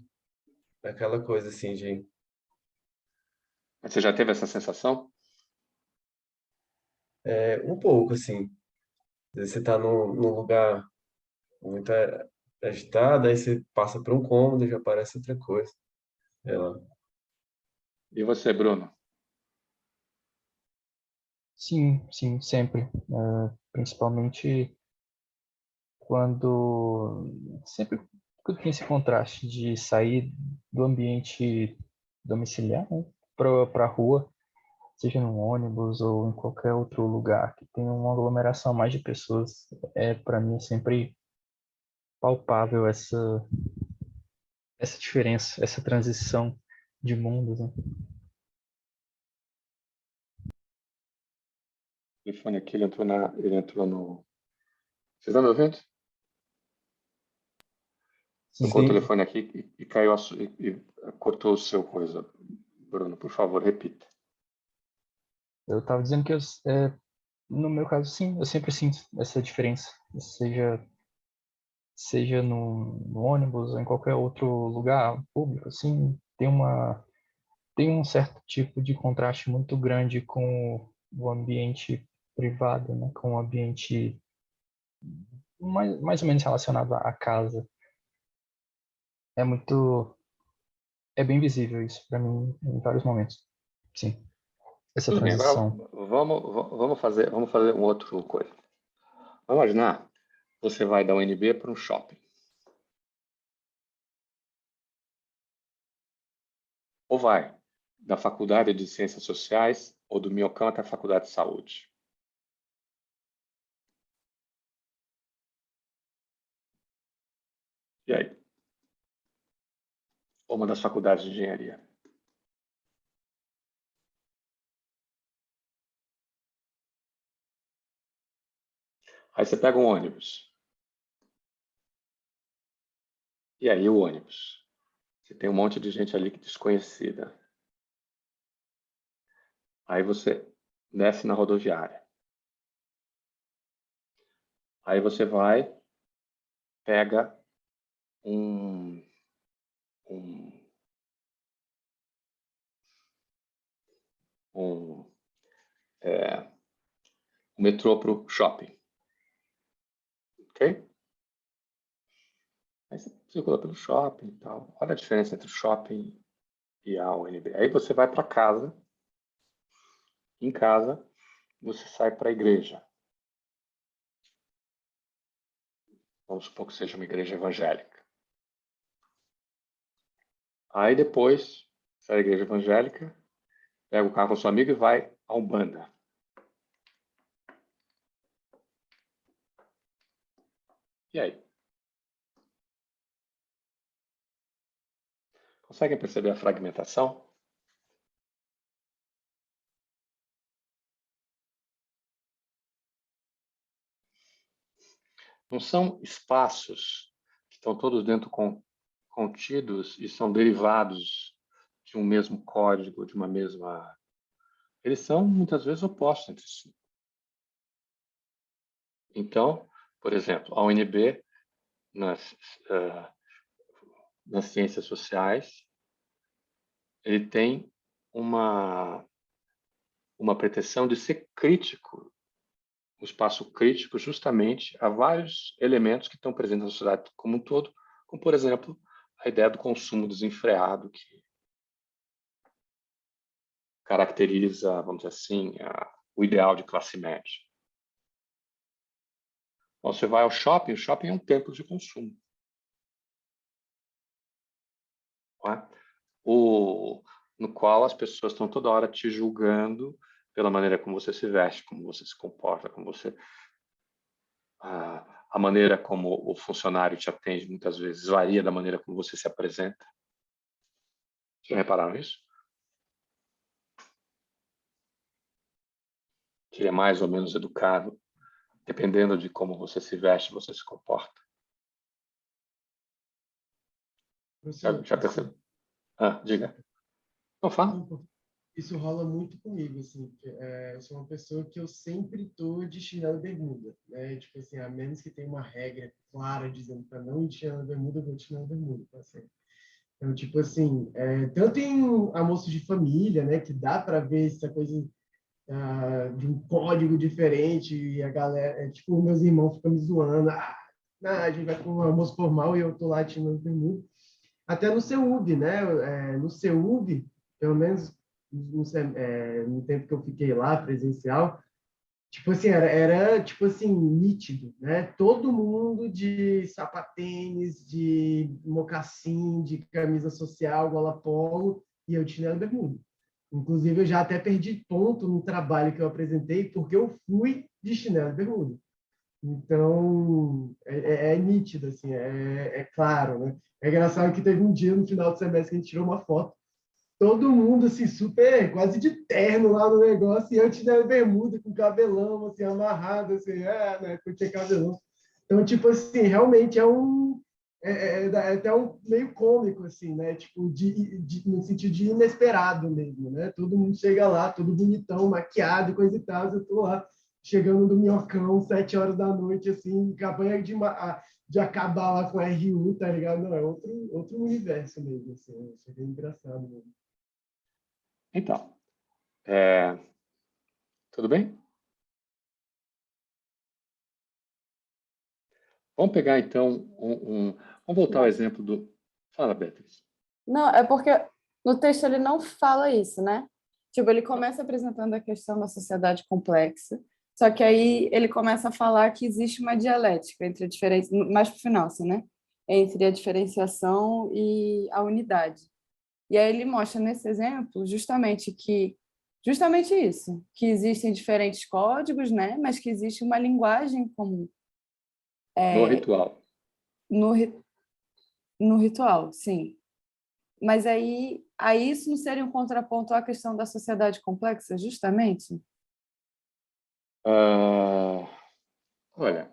Aquela coisa assim de. Mas você já teve essa sensação? Um pouco, assim. Às vezes você tá num lugar muito agitado, aí você passa por um cômodo e já aparece outra coisa. Sei lá. E você, Bruno? Sim, sim, sempre. Principalmente sempre quando tem esse contraste de sair do ambiente domiciliar, né, para a rua, seja no ônibus ou em qualquer outro lugar que tenha uma aglomeração a mais de pessoas, para mim é sempre palpável essa diferença, essa transição de mundos, né? O telefone aqui, ele entrou no... Vocês estão me ouvindo? Tocou o Sim. telefone aqui e caiu e cortou o seu coisa. Bruno, por favor, repita. Eu estava dizendo que no meu caso, sim, eu sempre sinto essa diferença, seja no ônibus ou em qualquer outro lugar público, assim, tem um certo tipo de contraste muito grande com o ambiente privado, né, com o ambiente mais ou menos relacionado à casa. É bem visível isso para mim em vários momentos. Sim, essa Tudo bem, agora transição. vamos fazer uma outra coisa. Vamos imaginar, você vai da UNB para um shopping. Ou vai da Faculdade de Ciências Sociais ou do Miocão até a Faculdade de Saúde. E aí? Ou uma das faculdades de engenharia. Aí você pega um ônibus. E aí o ônibus? Você tem um monte de gente ali desconhecida. Aí você desce na rodoviária. Aí você vai, pega um metrô para o shopping. Ok? Aí você circula pelo shopping e tal. Olha a diferença entre o shopping e a UNB. Aí você vai para casa. Em casa, você sai para a igreja. Vamos supor que seja uma igreja evangélica. Aí depois, sai da igreja evangélica, pega o carro com seu amigo e vai à Umbanda. E aí? Conseguem perceber a fragmentação? Não são espaços que estão todos dentro contidos e são derivados de um mesmo código, de uma mesma... Eles são, muitas vezes, opostos entre si. Então, Por exemplo, a UNB, nas ciências sociais, ele tem uma pretensão de ser crítico, um espaço crítico justamente a vários elementos que estão presentes na sociedade como um todo, como, por exemplo, a ideia do consumo desenfreado, que caracteriza, vamos dizer assim, o ideal de classe média. Você vai ao shopping, o shopping é um templo de consumo. Não é? No qual as pessoas estão toda hora te julgando pela maneira como você se veste, como você se comporta, a maneira como o funcionário te atende muitas vezes varia da maneira como você se apresenta. Já repararam isso? Que ele é mais ou menos educado, dependendo de como você se veste, você se comporta. Já percebeu? Diga. Não, fala. Isso rola muito comigo, assim. Eu sou uma pessoa que eu sempre estou de chinelo e bermuda, né? Tipo assim, a menos que tenha uma regra clara dizendo para não ir de chinelo e bermuda, eu vou de chinelo e bermuda, tá certo? Então, tipo assim, tanto em almoço de família, né, que dá para ver essa coisa de um código diferente e a galera, tipo, meus irmãos ficam me zoando, a gente vai para um almoço formal e eu tô lá de chinelo e bermuda. Até no CEUB, né? No CEUB, pelo menos no tempo que eu fiquei lá, presencial, tipo assim, era tipo assim, nítido, né? Todo mundo de sapatênis, de mocassim, de camisa social, gola polo, e eu de chinelo e bermuda. Inclusive, eu já até perdi ponto no trabalho que eu apresentei, porque eu fui de chinelo e bermuda. Então, é nítido, assim, é claro, né? É engraçado que teve um dia no final do semestre que a gente tirou uma foto, todo mundo, assim, super, quase de terno lá no negócio, e eu tinha bermuda com cabelão, assim, amarrado, assim, né? Porque tinha cabelão. Então, tipo assim, realmente é até um meio cômico, assim, né? Tipo, no sentido de inesperado mesmo, né? Todo mundo chega lá, todo bonitão, maquiado, coisa e tal, eu tô lá, chegando do minhocão, 7 horas da noite, assim, campanha de acabar lá com a RU, tá ligado? Não, é outro universo mesmo, assim, isso é bem engraçado mesmo. Então, tudo bem? Vamos pegar, então, vamos voltar ao exemplo do... Fala, Beatriz. Não, é porque no texto ele não fala isso, né? Tipo, ele começa apresentando a questão da sociedade complexa, só que aí ele começa a falar que existe uma dialética entre a diferença, mais pro final, assim, né? Entre a diferenciação e a unidade. E aí ele mostra nesse exemplo justamente isso, que existem diferentes códigos, né? Mas que existe uma linguagem comum. No ritual. No ritual, sim. Mas aí isso não seria um contraponto à questão da sociedade complexa, justamente? Olha,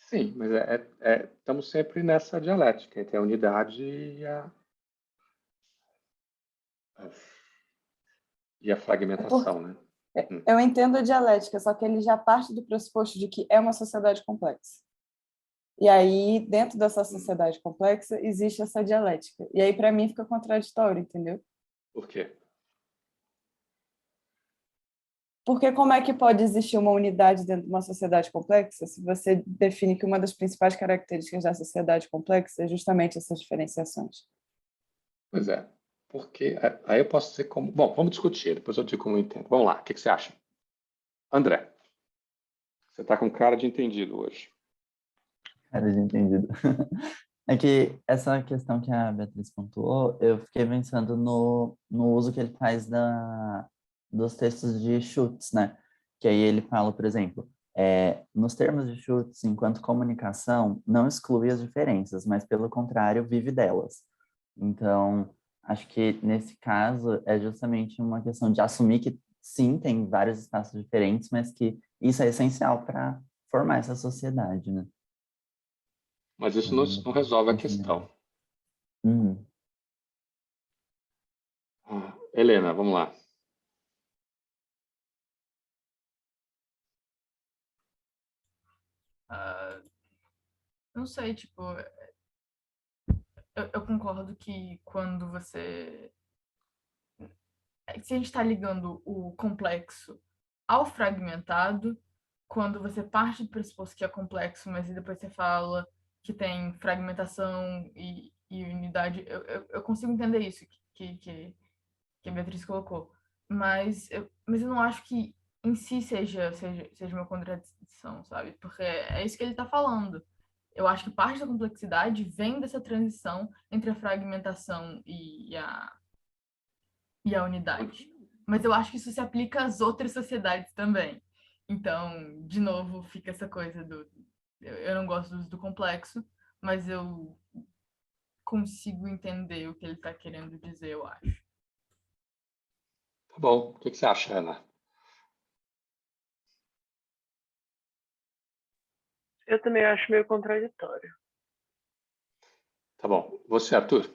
sim, mas estamos sempre nessa dialética entre a unidade e a fragmentação, né? Eu entendo a dialética, só que ele já parte do pressuposto de que é uma sociedade complexa. E aí, dentro dessa sociedade complexa, existe essa dialética. E aí, para mim, fica contraditório, entendeu? Por quê? Porque como é que pode existir uma unidade dentro de uma sociedade complexa se você define que uma das principais características da sociedade complexa é justamente essas diferenciações? Pois é, porque aí eu posso dizer como... Bom, vamos discutir, depois eu digo como eu entendo. Vamos lá, o que você acha? André, você está com cara de entendido hoje. Cara de entendido. É que essa questão que a Beatriz pontuou, eu fiquei pensando no uso que ele faz dos textos de Schutz, né? Que aí ele fala, por exemplo, nos termos de Schutz, enquanto comunicação, não exclui as diferenças, mas, pelo contrário, vive delas. Então, acho que, nesse caso, é justamente uma questão de assumir que, sim, tem vários espaços diferentes, mas que isso é essencial para formar essa sociedade, né? Mas isso não resolve a questão. Helena, vamos lá. não sei, tipo, eu concordo que quando você... Se a gente está ligando o complexo ao fragmentado, quando você parte do pressuposto que é complexo, mas depois você fala que tem fragmentação e unidade, eu consigo entender isso que a Beatriz colocou. Mas eu não acho que em si seja uma contradição, sabe? Porque é isso que ele está falando. Eu acho que parte da complexidade vem dessa transição entre a fragmentação e a unidade. Mas eu acho que isso se aplica às outras sociedades também. Então, de novo, fica essa coisa do... Eu não gosto do uso do complexo, mas eu consigo entender o que ele está querendo dizer, eu acho. Tá bom. O que você acha, Ana? Eu também acho meio contraditório. Tá bom. Você, Arthur?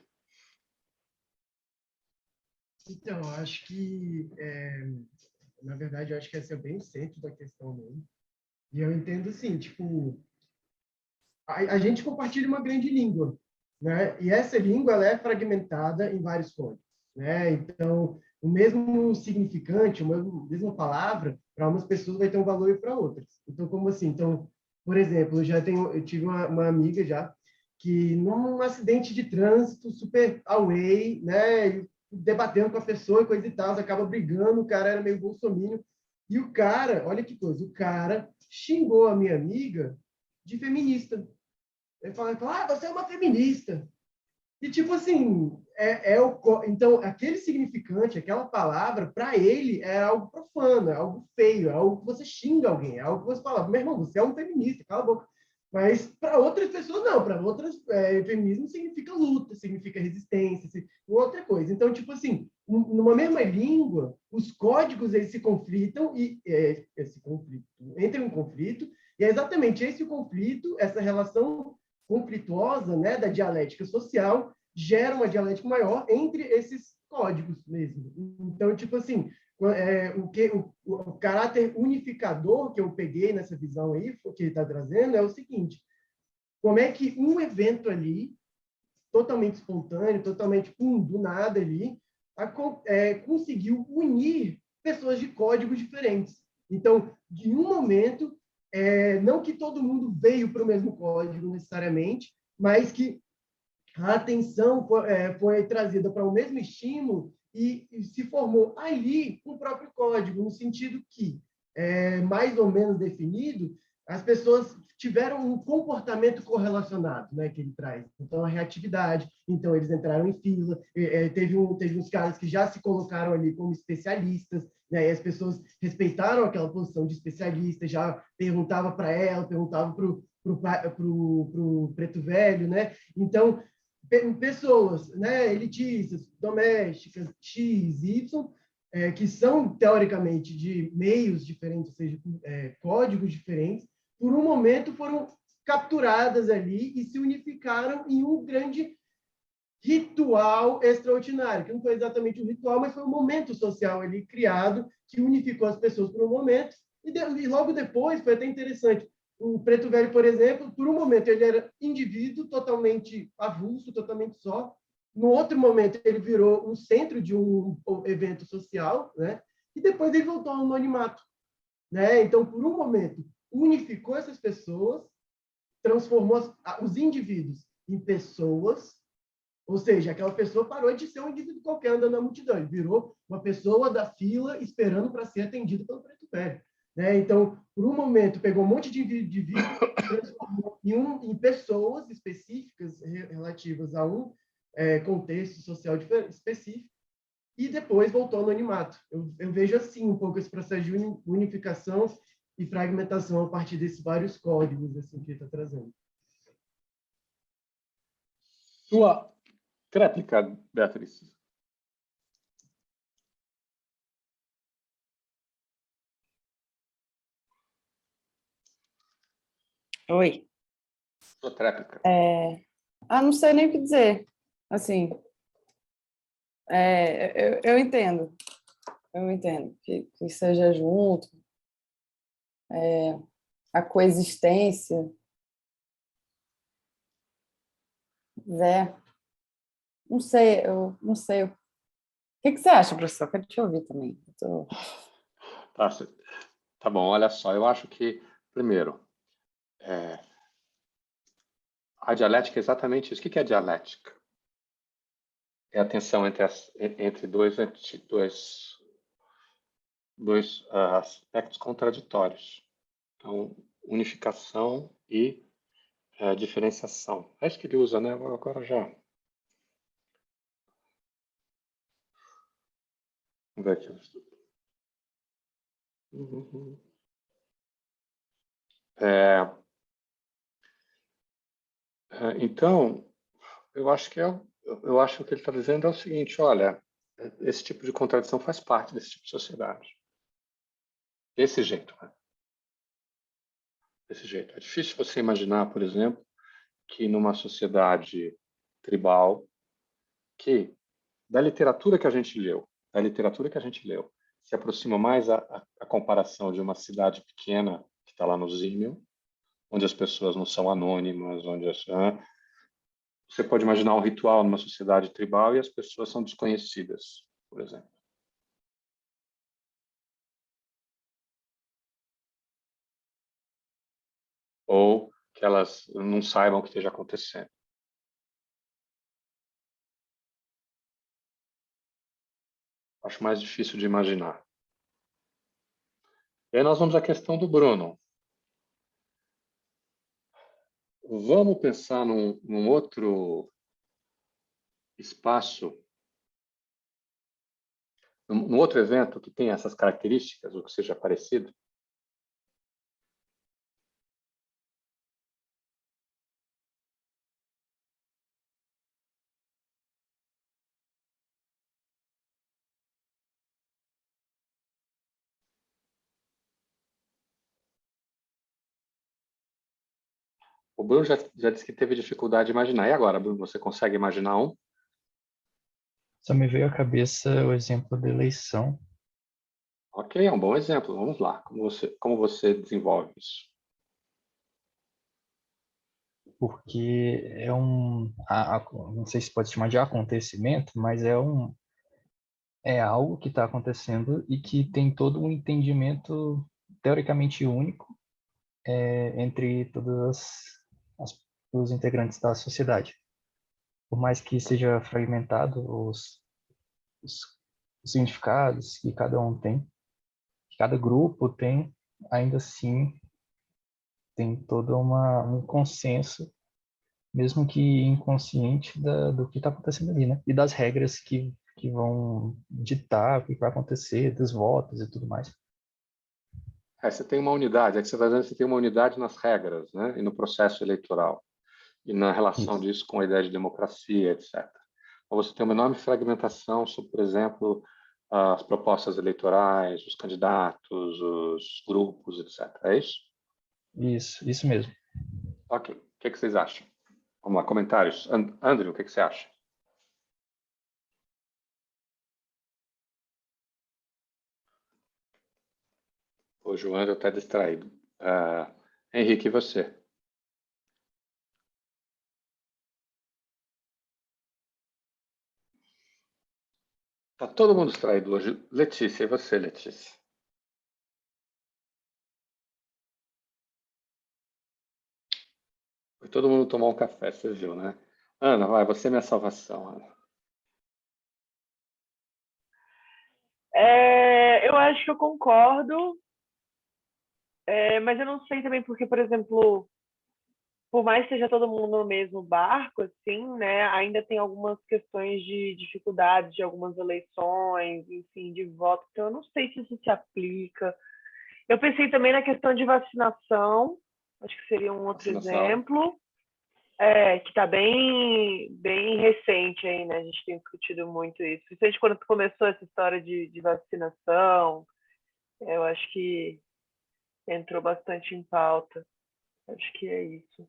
Então, eu acho que, na verdade, eu acho que esse é bem o centro da questão mesmo. E eu entendo, assim, tipo, a gente compartilha uma grande língua, né? E essa língua, ela é fragmentada em vários códigos, né? Então, o mesmo significante, a mesma palavra, para umas pessoas vai ter um valor e para outras. Então, como assim? Então, por exemplo, eu tive uma amiga já que num acidente de trânsito super away, né? Debatendo com a pessoa e coisa e tal, acaba brigando, o cara era meio bolsominion, e o cara, olha que coisa, o cara xingou a minha amiga de feminista. Ele fala, você é uma feminista. E, tipo assim, então, aquele significante, aquela palavra, para ele é algo profano, é algo feio, é algo que você xinga alguém, é algo que você fala, meu irmão, você é um feminista, cala a boca. Mas para outras pessoas, não. Para outras, feminismo significa luta, significa resistência, outra coisa. Então, tipo assim, numa mesma língua, os códigos eles se conflitam e esse conflito entra em um conflito, e é exatamente esse o conflito, essa relação conflituosa, né, da dialética social, gera uma dialética maior entre esses códigos mesmo. Então, tipo assim, o caráter unificador que eu peguei nessa visão aí, que ele está trazendo, é o seguinte: como é que um evento ali, totalmente espontâneo, totalmente do nada ali, conseguiu unir pessoas de códigos diferentes. Então, de um momento, não que todo mundo veio para o mesmo código necessariamente, mas que a atenção foi trazida para o mesmo estímulo e se formou ali um próprio código, no sentido que, mais ou menos definido, as pessoas tiveram um comportamento correlacionado, né, que ele traz. Então, a reatividade, então eles entraram em fila, teve uns caras que já se colocaram ali como especialistas, né, e as pessoas respeitaram aquela posição de especialista, já perguntava para ela, perguntava para o preto velho, né? Então, pessoas, né, elitistas, domésticas, X, Y, que são, teoricamente, de meios diferentes, ou seja, códigos diferentes, por um momento foram capturadas ali e se unificaram em um grande ritual extraordinário, que não foi exatamente um ritual, mas foi um momento social ali criado que unificou as pessoas por um momento, e logo depois, foi até interessante, o preto velho, por exemplo, por um momento ele era indivíduo totalmente avulso, totalmente só. No outro momento ele virou um centro de um evento social, né? E depois ele voltou ao anonimato, né? Então, por um momento, unificou essas pessoas, transformou os indivíduos em pessoas, ou seja, aquela pessoa parou de ser um indivíduo qualquer andando na multidão, ele virou uma pessoa da fila esperando para ser atendida pelo preto velho. Né? Então, por um momento, pegou um monte de indivíduos, transformou em pessoas específicas relativas a um contexto social específico, e depois voltou ao anonimato. Eu vejo assim um pouco esse processo de unificação e fragmentação a partir desses vários códigos assim, que ele está trazendo. Sua tréplica, Beatriz. Oi. Sua tréplica. Não sei nem o que dizer. Assim, eu entendo. Eu entendo que seja junto, a coexistência. Zé, não sei, eu não sei. O que você acha, professor? Quero te ouvir também. Tá, tá bom, olha só, eu acho que, primeiro, a dialética é exatamente isso. O que é dialética? É a tensão entre dois aspectos contraditórios. Então, unificação e diferenciação. É isso que ele usa, né? Agora já. Vamos ver aqui. Então, eu acho que o que ele está dizendo é o seguinte: olha, esse tipo de contradição faz parte desse tipo de sociedade. Desse jeito, né? Desse jeito. É difícil você imaginar, por exemplo, que numa sociedade tribal, que da literatura que a gente leu, se aproxima mais a comparação de uma cidade pequena que está lá no Zímio, onde as pessoas não são anônimas, você pode imaginar um ritual numa sociedade tribal e as pessoas são desconhecidas, por exemplo. Ou que elas não saibam o que esteja acontecendo. Acho mais difícil de imaginar. E aí nós vamos à questão do Bruno. Vamos pensar num outro espaço, num outro evento que tenha essas características, ou que seja parecido? O Bruno já disse que teve dificuldade de imaginar. E agora, Bruno, você consegue imaginar um? Só me veio à cabeça o exemplo da eleição, Ok, é um bom exemplo. Vamos lá. Como você desenvolve isso? porque não sei se pode chamar de acontecimento, mas é algo que está acontecendo e que tem todo um entendimento teoricamente único entre os integrantes da sociedade. Por mais que seja fragmentado os, os significados que cada um tem, que cada grupo tem, ainda assim tem todo um consenso, mesmo que inconsciente, do que está acontecendo ali, né? E das regras que vão ditar o que vai acontecer, dos votos e tudo mais. Você tem uma unidade, é que você vai dizendo que você tem uma unidade nas regras, né? E no processo eleitoral. E na relação Isso. disso com a ideia de democracia, etc. Ou você tem uma enorme fragmentação sobre, por exemplo, as propostas eleitorais, os candidatos, os grupos, etc. É isso? Isso mesmo. Ok. O que vocês acham? Vamos lá, comentários. Andrew, o que você acha? Hoje o Andrew está distraído. Henrique, e você? Está todo mundo distraído hoje. Letícia, e você, Letícia? Foi todo mundo tomar um café, você viu, né? Ana, vai, você é minha salvação, Ana. Eu acho que eu concordo, mas eu não sei também porque, por exemplo, por mais que seja todo mundo no mesmo barco, assim, né, ainda tem algumas questões de dificuldade de algumas eleições, enfim, de voto, então eu não sei se isso se aplica. Eu pensei também na questão de vacinação, acho que seria um outro exemplo, que está bem, bem recente aí, né, a gente tem discutido muito isso, principalmente quando começou essa história de vacinação, eu acho que entrou bastante em pauta, acho que é isso.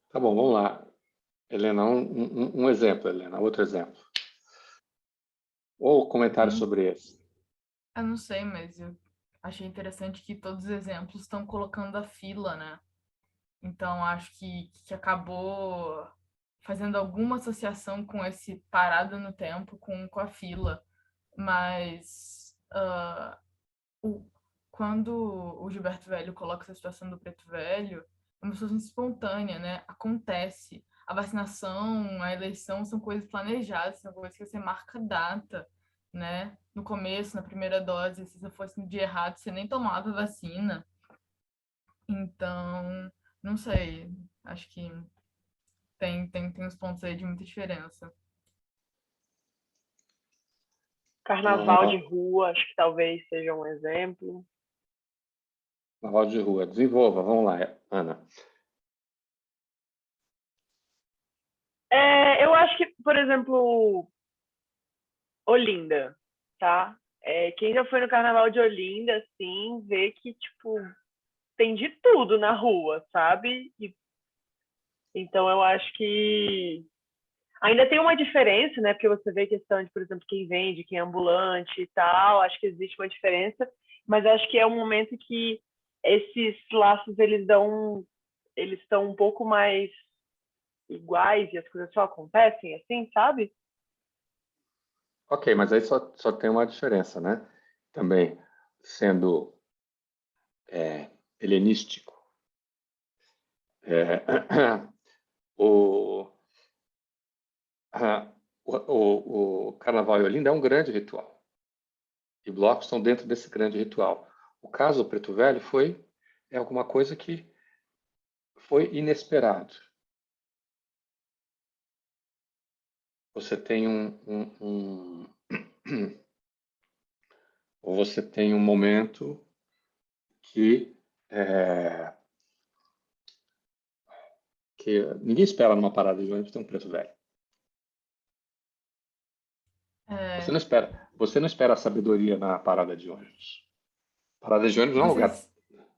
Tá bom, vamos lá. Helena, um exemplo, Helena, outro exemplo. Ou comentário sobre esse. Eu não sei, mas eu achei interessante que todos os exemplos estão colocando a fila, né? Então, acho que acabou fazendo alguma associação com esse parada no tempo, com a fila. Mas quando o Gilberto Velho coloca essa situação do preto velho, é uma situação espontânea, né? Acontece. A vacinação, a eleição são coisas planejadas, são coisas que você marca data, né? No começo, na primeira dose, se você fosse no dia errado, você nem tomava vacina. Então, não sei, acho que tem uns pontos aí de muita diferença. Carnaval de rua, acho que talvez seja um exemplo. Carnaval de rua, desenvolva, vamos lá, Ana. Eu acho que, por exemplo, Olinda, tá? Quem já foi no Carnaval de Olinda, assim, vê que, tipo, tem de tudo na rua, sabe? Então, eu acho que ainda tem uma diferença, né? Porque você vê questão de, por exemplo, quem vende, quem é ambulante e tal. Acho que existe uma diferença, mas acho que é um momento que esses laços, eles estão um pouco mais iguais e as coisas só acontecem assim, sabe? Ok, mas aí só tem uma diferença, né? Também sendo helenístico. O Carnaval em Olinda é um grande ritual. E blocos estão dentro desse grande ritual. O caso do Preto Velho é alguma coisa que foi inesperado. Você tem ou você tem um momento que ninguém espera numa parada de ônibus ter um Preto Velho. Você não espera a sabedoria na parada de ônibus. Parada de ônibus não é um lugar.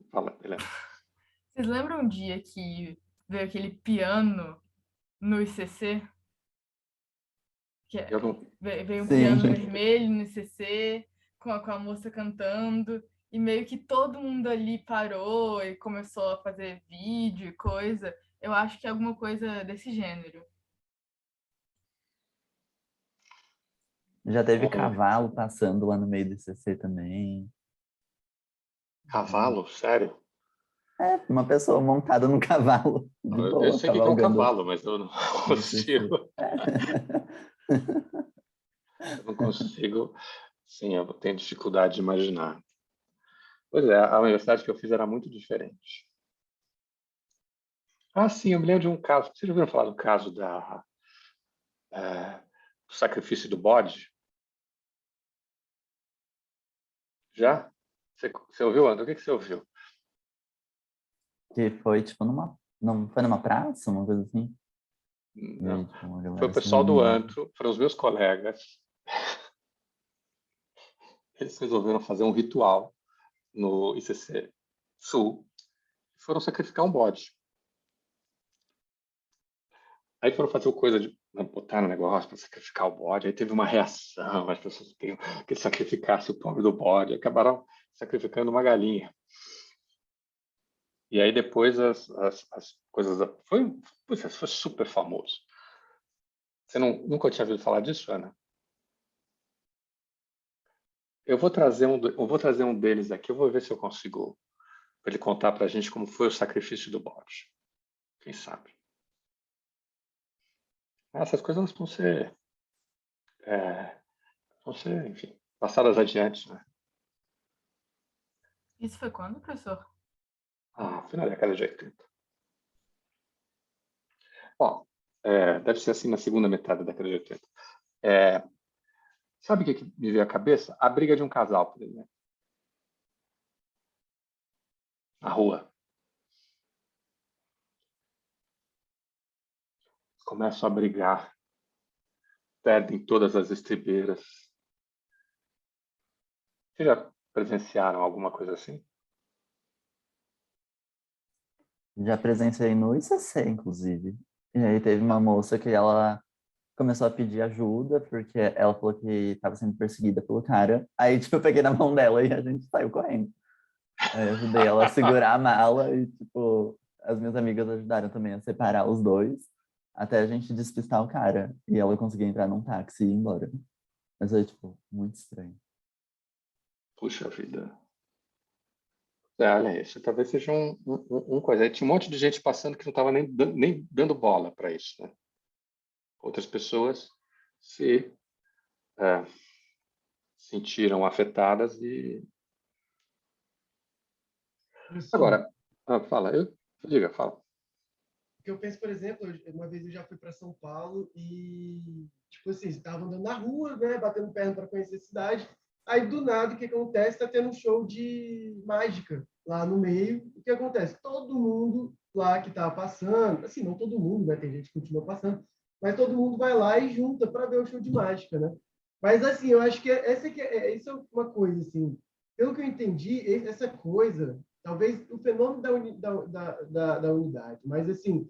Fala, Helena. Vocês lembram um dia que veio aquele piano no ICC? Veio um piano vermelho no ICC, com a moça cantando, e meio que todo mundo ali parou e começou a fazer vídeo e coisa. Eu acho que é alguma coisa desse gênero. Já teve cavalo passando lá no meio do ICC também. Cavalo? Sério? Uma pessoa montada num cavalo. De boa, eu sei que é um cavalo, mas eu não consigo. Eu não consigo. Sim, eu tenho dificuldade de imaginar. Pois é, a universidade que eu fiz era muito diferente. Ah, sim, eu me lembro de um caso. Vocês já ouviram falar do caso do sacrifício do bode? Já? Você ouviu, André? O que você ouviu? Que foi, tipo, não foi numa praça, uma coisa assim? Não. Aí, tipo, Foi o pessoal do antro, foram os meus colegas. Eles resolveram fazer um ritual no ICC Sul e foram sacrificar um bode. Aí foram fazer coisa de botar no negócio para sacrificar o bode. Aí teve uma reação, as pessoas queriam que sacrificasse o pobre do bode. Acabaram sacrificando uma galinha. E aí depois as coisas... Foi super famoso. Você nunca tinha ouvido falar disso, Ana? Eu vou trazer um deles aqui. Eu vou ver se eu consigo para ele contar para a gente como foi o sacrifício do bode. Quem sabe? Essas coisas vão ser, enfim, passadas adiante, né? Isso foi quando, professor? Foi na década de 80. Bom, deve ser assim na segunda metade da década de 80. Sabe o que me veio à cabeça? A briga de um casal, por exemplo. Na rua. Começam a brigar. Perdem todas as estribeiras. Vocês já presenciaram alguma coisa assim? Já presenciei no ICC, inclusive. E aí teve uma moça que ela começou a pedir ajuda, porque ela falou que estava sendo perseguida pelo cara. Aí, tipo, eu peguei na mão dela e a gente saiu correndo. Aí eu ajudei ela a segurar a mala e, tipo, as minhas amigas ajudaram também a separar os dois, até a gente despistar o cara. E ela conseguia entrar num táxi e ir embora. Mas foi, tipo, muito estranho. Puxa vida. Olha, isso talvez seja um coisa. Aí tinha um monte de gente passando que não estava nem dando bola para isso, né? Outras pessoas se sentiram afetadas e... Agora, fala. Fala. Porque eu penso, por exemplo, uma vez eu já fui para São Paulo e, tipo assim, estava andando na rua, né, batendo perna para conhecer a cidade. Aí, do nada, o que acontece? Está tendo um show de mágica lá no meio. O que acontece? Todo mundo lá que estava passando, assim, não todo mundo, né, tem gente que continua passando, mas todo mundo vai lá e junta para ver o show de mágica, né? Mas, assim, eu acho que isso é uma coisa, assim, pelo que eu entendi, essa coisa, talvez o fenômeno da unidade, mas, assim,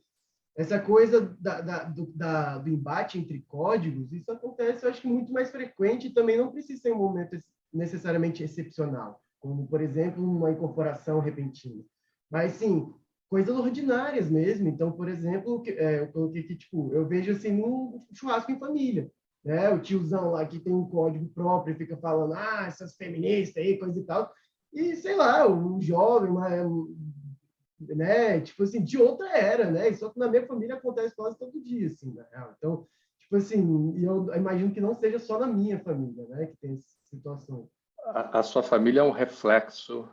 essa coisa do embate entre códigos, isso acontece, eu acho que muito mais frequente e também não precisa ser um momento necessariamente excepcional, como, por exemplo, uma incorporação repentina. Mas, sim, coisas ordinárias mesmo. Então, por exemplo, eu coloquei que, tipo, eu vejo assim num churrasco em família, né? O tiozão lá que tem um código próprio e fica falando, essas feministas aí, coisa e tal. E, sei lá, um jovem, né? Tipo assim, de outra era, né? Só que na minha família acontece quase todo dia, assim, na real. Então, tipo assim, eu imagino que não seja só na minha família, né? Que tem essa situação. A sua família é um reflexo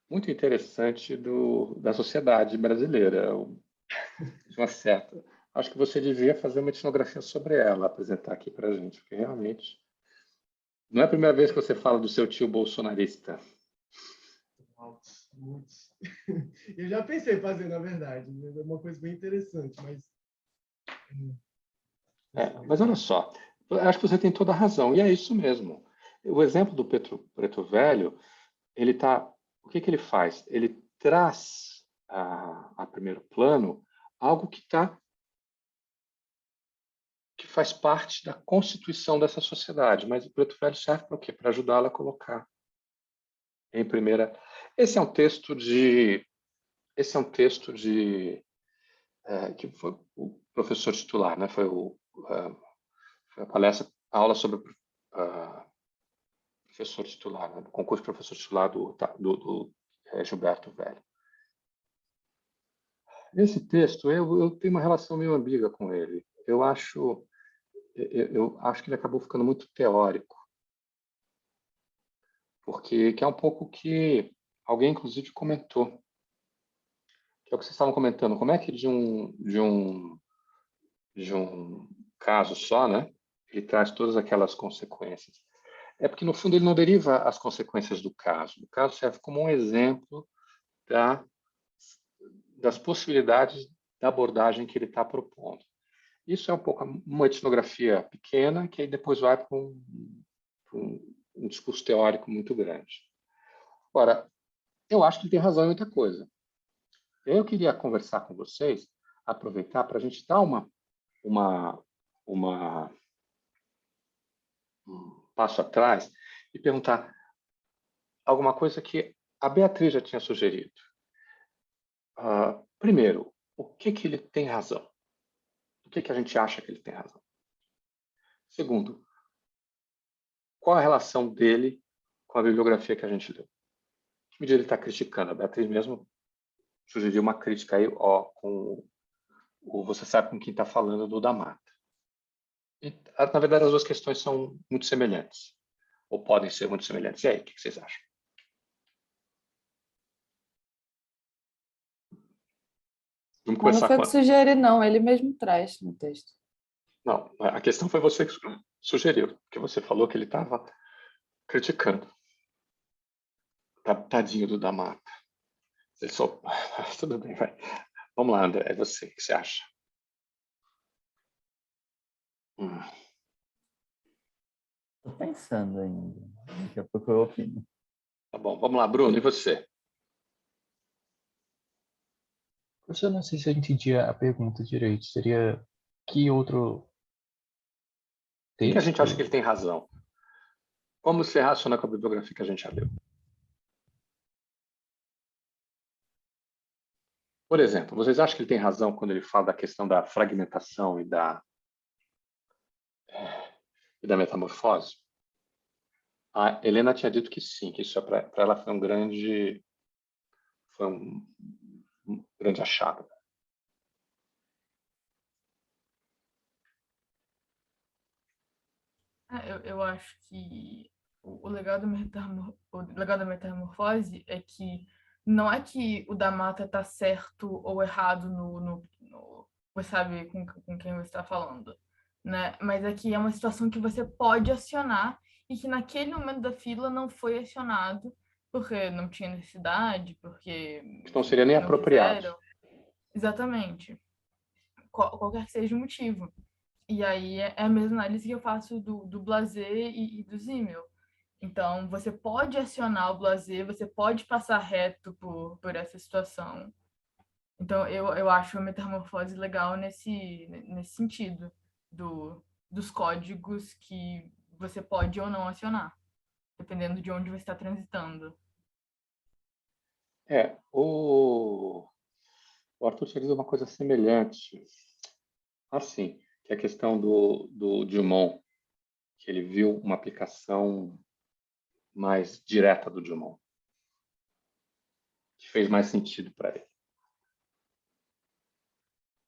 muito interessante da sociedade brasileira. Uma certa. Acho que você devia fazer uma etnografia sobre ela, apresentar aqui para a gente, porque realmente não é a primeira vez que você fala do seu tio bolsonarista. Muitos. Eu já pensei em fazer, na verdade. É uma coisa bem interessante, mas... Mas olha só, acho que você tem toda a razão, e é isso mesmo. O exemplo do Preto Velho, o que ele faz? Ele traz a primeiro plano algo que faz parte da constituição dessa sociedade, mas o Preto Velho serve para o quê? Para ajudá-la a colocar em primeira. Esse é um texto que foi o professor titular, né? Foi a palestra, a aula sobre professor titular, né? O concurso de professor titular do Gilberto Velho. Esse texto, eu tenho uma relação meio ambígua com ele. Eu acho que ele acabou ficando muito teórico, porque que é um pouco que alguém, inclusive, comentou, que é o que vocês estavam comentando. Como é que de um caso só, né, ele traz todas aquelas consequências? É porque, no fundo, ele não deriva as consequências do caso. O caso serve como um exemplo das possibilidades da abordagem que ele está propondo. Isso é um pouco uma etnografia pequena, que aí depois vai para um discurso teórico muito grande. Ora, eu acho que ele tem razão em muita coisa. Eu queria conversar com vocês, aproveitar para a gente dar um passo atrás e perguntar alguma coisa que a Beatriz já tinha sugerido. Primeiro, o que ele tem razão? O que a gente acha que ele tem razão? Segundo, qual a relação dele com a bibliografia que a gente leu? Que medida ele está criticando? A Beatriz mesmo sugeriu uma crítica aí, você sabe com quem está falando do da Mata. E, na verdade, as duas questões são muito semelhantes, ou podem ser muito semelhantes. E aí, o que vocês acham? Vamos Mas não começar foi com eu que sugeri, não. Ele mesmo traz no texto. Não, a questão foi você que sugeriu, porque você falou que ele estava criticando. Tadinho do da Mata. Ele só... Tudo bem, vai. Vamos lá, André, é você. O que você acha? Tô pensando ainda. Daqui a pouco eu opino. Tá bom, vamos lá, Bruno, e você? Eu não sei se eu entendi a pergunta direito. Seria que outro O que a gente texto? acha que ele tem razão? Como se relaciona com a bibliografia que a gente já leu? Por exemplo, vocês acham que ele tem razão quando ele fala da questão da fragmentação e da metamorfose? A Helena tinha dito que sim, que isso para ela foi um grande achado. Eu acho que o legal o legal da metamorfose é que não é que o da mata está certo ou errado você sabe com quem você está falando, né? Mas é que é uma situação que você pode acionar e que naquele momento da fila não foi acionado porque não tinha necessidade, porque Não seria nem não apropriado. quiseram. Exatamente. Qualquer que seja o motivo. E aí é a mesma análise que eu faço do Blazer e do Simmel. Então, você pode acionar o Blazer, você pode passar reto por essa situação. Então, eu acho a metamorfose legal nesse sentido, dos códigos que você pode ou não acionar, dependendo de onde você está transitando. O Arthur tinha dito uma coisa semelhante, assim, que é a questão do Drummond, que ele viu uma aplicação mais direta do Drummond, que fez mais sentido para ele.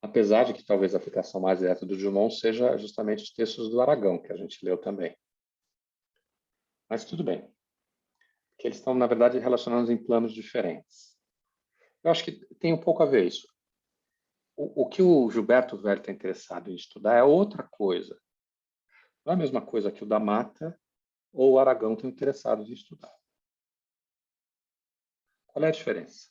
Apesar de que talvez a aplicação mais direta do Drummond seja justamente os textos do Aragão, que a gente leu também. Mas tudo bem, porque eles estão, na verdade, relacionados em planos diferentes. Eu acho que tem um pouco a ver isso. O que o Gilberto Velho está interessado em estudar é outra coisa. Não é a mesma coisa que o da Mata ou o Aragão estão interessados em estudar. Qual é a diferença?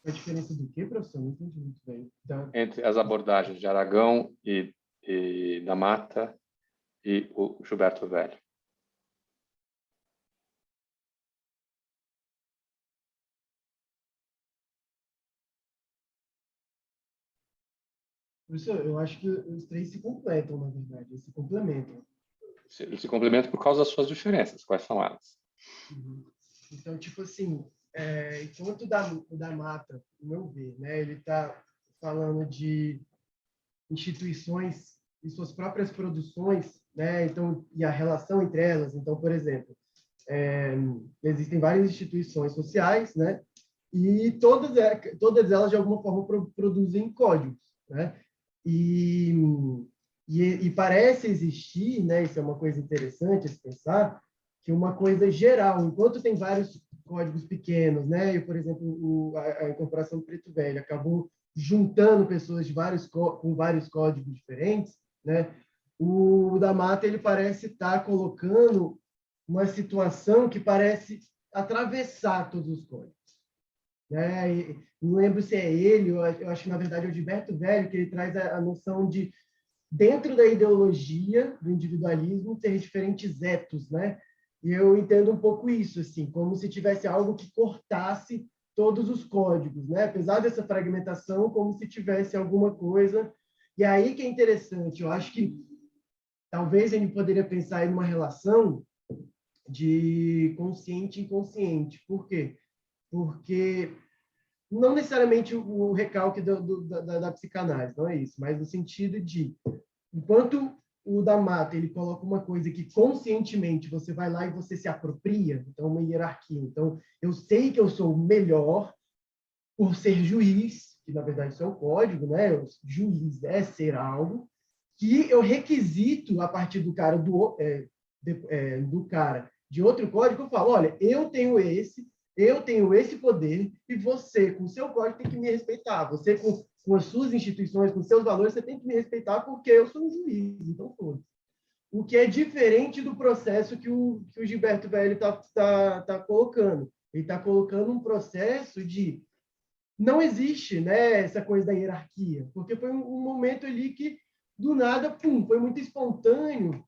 A diferença do quê, professor? Não entendi muito bem. Entre as abordagens de Aragão e da Mata e o Gilberto Velho. Professor, eu acho que os três se completam, na verdade, eles se complementam. Eles se complementam por causa das suas diferenças. Quais são elas? Então, tipo assim, enquanto o da Mata, no meu ver, né, ele está falando de instituições e suas próprias produções, né, então, e a relação entre elas. Então, por exemplo, existem várias instituições sociais, né, e todas elas, de alguma forma, produzem códigos, né, e parece existir, né, isso é uma coisa interessante a se pensar, que uma coisa geral, enquanto tem vários códigos pequenos, né, por exemplo, a incorporação do Preto Velho acabou juntando pessoas com vários códigos diferentes, né, o da Mata ele parece estar colocando uma situação que parece atravessar todos os códigos. Né? Não lembro se é ele, eu acho que, na verdade, é o Gilberto Velho, que ele traz a noção de, dentro da ideologia do individualismo, ter diferentes etos, né? E eu entendo um pouco isso, assim, como se tivesse algo que cortasse todos os códigos, né? Apesar dessa fragmentação, como se tivesse alguma coisa. E aí que é interessante, eu acho que talvez a gente poderia pensar em uma relação de consciente e inconsciente. Por quê? Porque não necessariamente o recalque da psicanálise, não é isso, mas no sentido de, enquanto o da Mata ele coloca uma coisa que conscientemente você vai lá e você se apropria, então uma hierarquia. Então, eu sei que eu sou melhor por ser juiz, que na verdade isso é um código, né? O juiz é ser algo que eu requisito a partir do cara do cara de outro código, eu falo, olha, eu tenho esse poder e você, com o seu código, tem que me respeitar. Você, com as suas instituições, com os seus valores, você tem que me respeitar porque eu sou um juiz. Então, foda-se. O que é diferente do processo que o Gilberto Velho está colocando. Ele está colocando um processo de... Não existe, né, essa coisa da hierarquia, porque foi um momento ali que, do nada, pum, foi muito espontâneo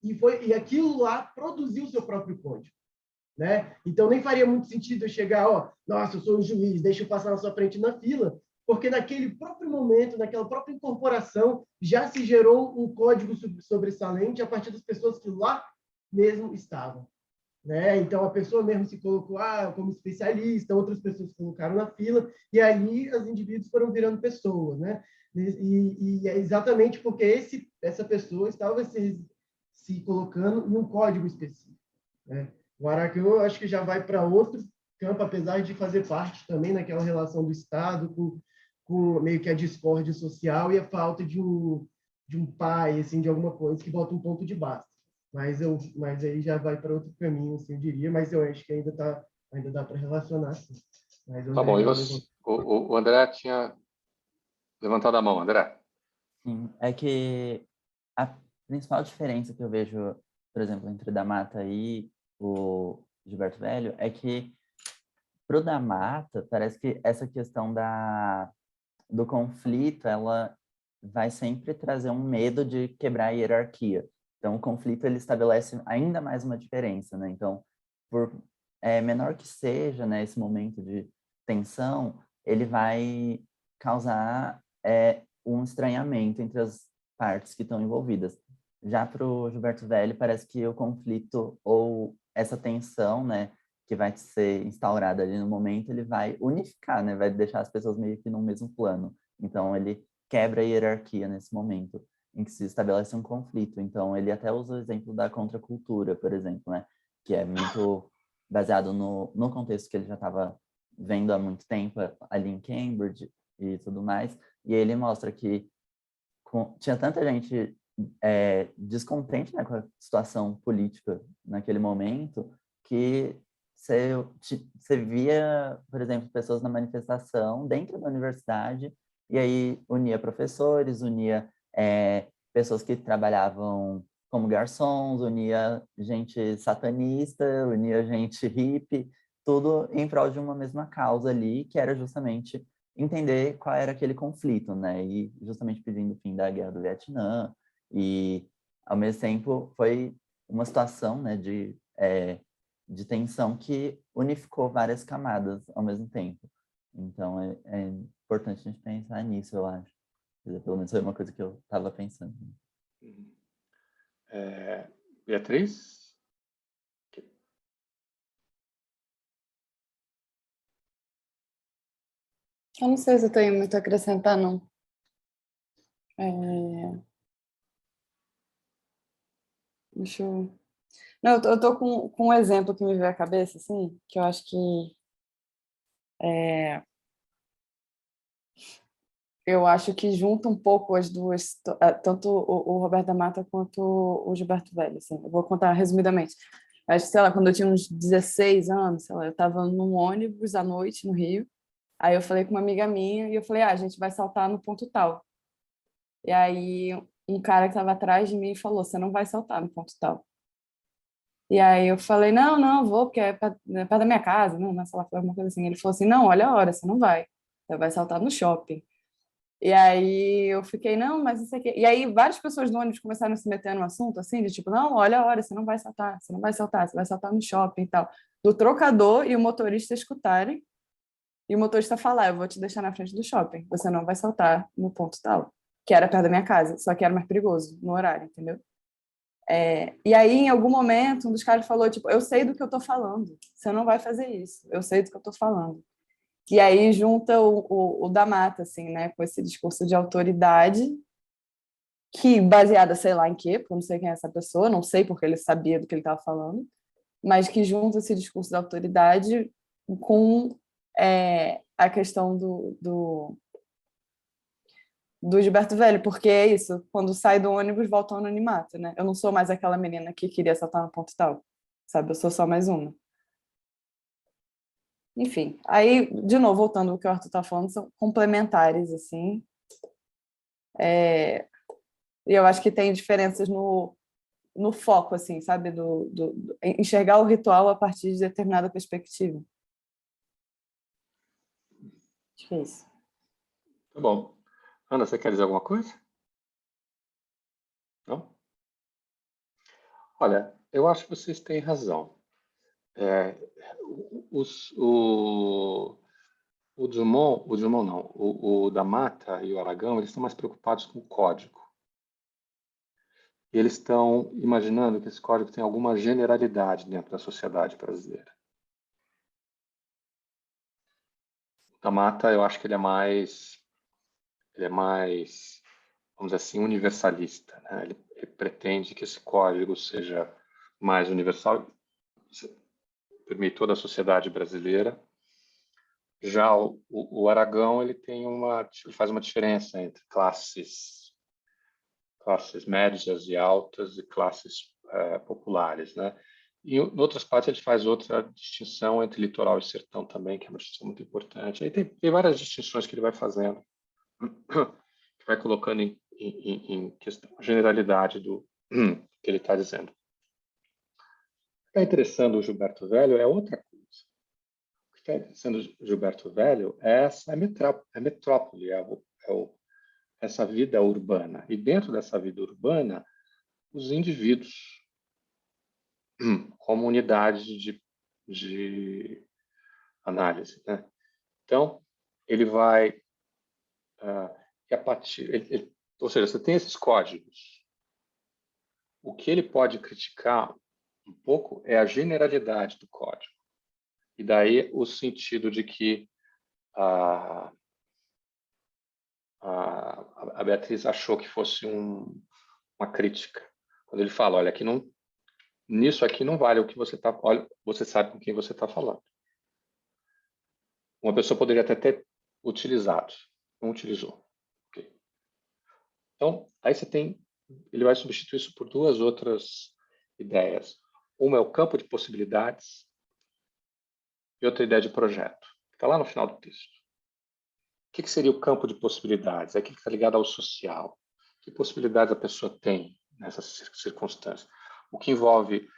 e aquilo lá produziu o seu próprio código. Né? Então, nem faria muito sentido eu chegar, nossa, eu sou um juiz, deixa eu passar na sua frente na fila, porque naquele próprio momento, naquela própria incorporação, já se gerou um código sobressalente a partir das pessoas que lá mesmo estavam. Né? Então, a pessoa mesmo se colocou como especialista, outras pessoas se colocaram na fila, e aí os indivíduos foram virando pessoas. Né? E é exatamente porque essa pessoa estava se colocando em um código específico. Né? O Araki, eu acho que já vai para outro campo, apesar de fazer parte também naquela relação do Estado com meio que a discórdia social e a falta de um pai, assim, de alguma coisa que bota um ponto de base. Mas aí já vai para outro caminho, assim, eu diria, mas eu acho que ainda dá para relacionar, sim. Mas Tá bom, o André tinha levantado a mão, André. Sim, é que a principal diferença que eu vejo, por exemplo, entre o Da Mata e o Gilberto Velho é que pro Da Mata parece que essa questão do conflito, ela vai sempre trazer um medo de quebrar a hierarquia. Então, o conflito ele estabelece ainda mais uma diferença, né? Então, por menor que seja, né, esse momento de tensão, ele vai causar um estranhamento entre as partes que estão envolvidas. Já para o Gilberto Velho, parece que o conflito ou essa tensão, né, que vai ser instaurada ali no momento, ele vai unificar, né, vai deixar as pessoas meio que no mesmo plano. Então, ele quebra a hierarquia nesse momento em que se estabelece um conflito. Então, ele até usa o exemplo da contracultura, por exemplo, né, que é muito baseado no contexto que ele já estava vendo há muito tempo ali em Cambridge e tudo mais. E ele mostra que tinha tanta gente descontente, né, com a situação política naquele momento que você via, por exemplo, pessoas na manifestação dentro da universidade e aí unia professores, unia pessoas que trabalhavam como garçons, unia gente satanista, unia gente hippie, tudo em prol de uma mesma causa ali, que era justamente entender qual era aquele conflito, né? E justamente pedindo o fim da Guerra do Vietnã. E, ao mesmo tempo, foi uma situação, né, de tensão que unificou várias camadas ao mesmo tempo. Então, é importante a gente pensar nisso, eu acho. Pelo menos foi uma coisa que eu estava pensando. Beatriz? Eu não sei se eu tenho muito a acrescentar, não. Deixa eu... Não, eu tô com um exemplo que me veio à cabeça, assim, que eu acho que eu acho que junta um pouco as duas, tanto o Roberto da Mata quanto o Gilberto Velho, assim. Eu vou contar resumidamente. Acho que, sei lá, quando eu tinha uns 16 anos, sei lá, eu estava num ônibus à noite no Rio, aí eu falei com uma amiga minha e eu falei, a gente vai saltar no ponto tal. E aí um cara que estava atrás de mim falou, você não vai saltar no ponto tal. E aí eu falei, não, vou, porque é perto da minha casa, não, sei lá, foi alguma coisa assim. Ele falou assim, não, olha a hora, você não vai. Você vai saltar no shopping. E aí eu fiquei, não, mas isso aqui... E aí várias pessoas do ônibus começaram a se meter no assunto, assim, de tipo, não, olha a hora, você não vai saltar, você vai saltar no shopping e tal. Do trocador e o motorista escutarem, e o motorista falar, eu vou te deixar na frente do shopping, você não vai saltar no ponto tal, que era perto da minha casa, só que era mais perigoso no horário, entendeu? E aí, em algum momento, um dos caras falou, tipo, eu sei do que eu tô falando, você não vai fazer isso, eu sei do que eu tô falando. E aí junta o da Mata, assim, né, com esse discurso de autoridade, que baseada, sei lá em quê, porque eu não sei quem é essa pessoa, não sei porque ele sabia do que ele estava falando, mas que junta esse discurso da autoridade com a questão do Gilberto Velho, porque é isso, quando sai do ônibus, volta ao anonimato, né? Eu não sou mais aquela menina que queria saltar no ponto tal, sabe? Eu sou só mais uma. Enfim, aí, de novo, voltando ao que o Arthur está falando, são complementares, assim. E eu acho que tem diferenças no foco, assim, sabe? Enxergar o ritual a partir de determinada perspectiva. Acho que é isso. Tá bom. Ana, você quer dizer alguma coisa? Não? Olha, eu acho que vocês têm razão. O Drummond não, o da Mata e o Aragão, eles estão mais preocupados com o código. E eles estão imaginando que esse código tem alguma generalidade dentro da sociedade brasileira. O da Mata, eu acho que ele é mais, vamos dizer assim, universalista, né? Ele pretende que esse código seja mais universal, permite toda a sociedade brasileira. Já o Aragão, ele faz uma diferença entre classes médias e altas e classes populares, né? E em outras partes ele faz outra distinção entre litoral e sertão também, que é uma distinção muito importante. Aí tem várias distinções que ele vai fazendo, que vai colocando em questão a generalidade do que ele está dizendo. O que está interessando o Gilberto Velho é outra coisa. O que está interessando o Gilberto Velho é essa metrópole, essa vida urbana. E dentro dessa vida urbana, os indivíduos como unidade de análise, né? Então, ele vai a partir, ou seja, você tem esses códigos. O que ele pode criticar um pouco é a generalidade do código. E daí o sentido de que a Beatriz achou que fosse uma crítica. Quando ele fala, olha, nisso aqui não vale o que você está... Olha, você sabe com quem você está falando. Uma pessoa poderia até ter utilizado, não utilizou. Okay. Então, aí ele vai substituir isso por duas outras ideias. Uma é o campo de possibilidades e outra ideia de projeto. Está lá no final do texto. O que seria o campo de possibilidades? É aquilo que está ligado ao social. Que possibilidades a pessoa tem nessas circunstâncias? O que envolve,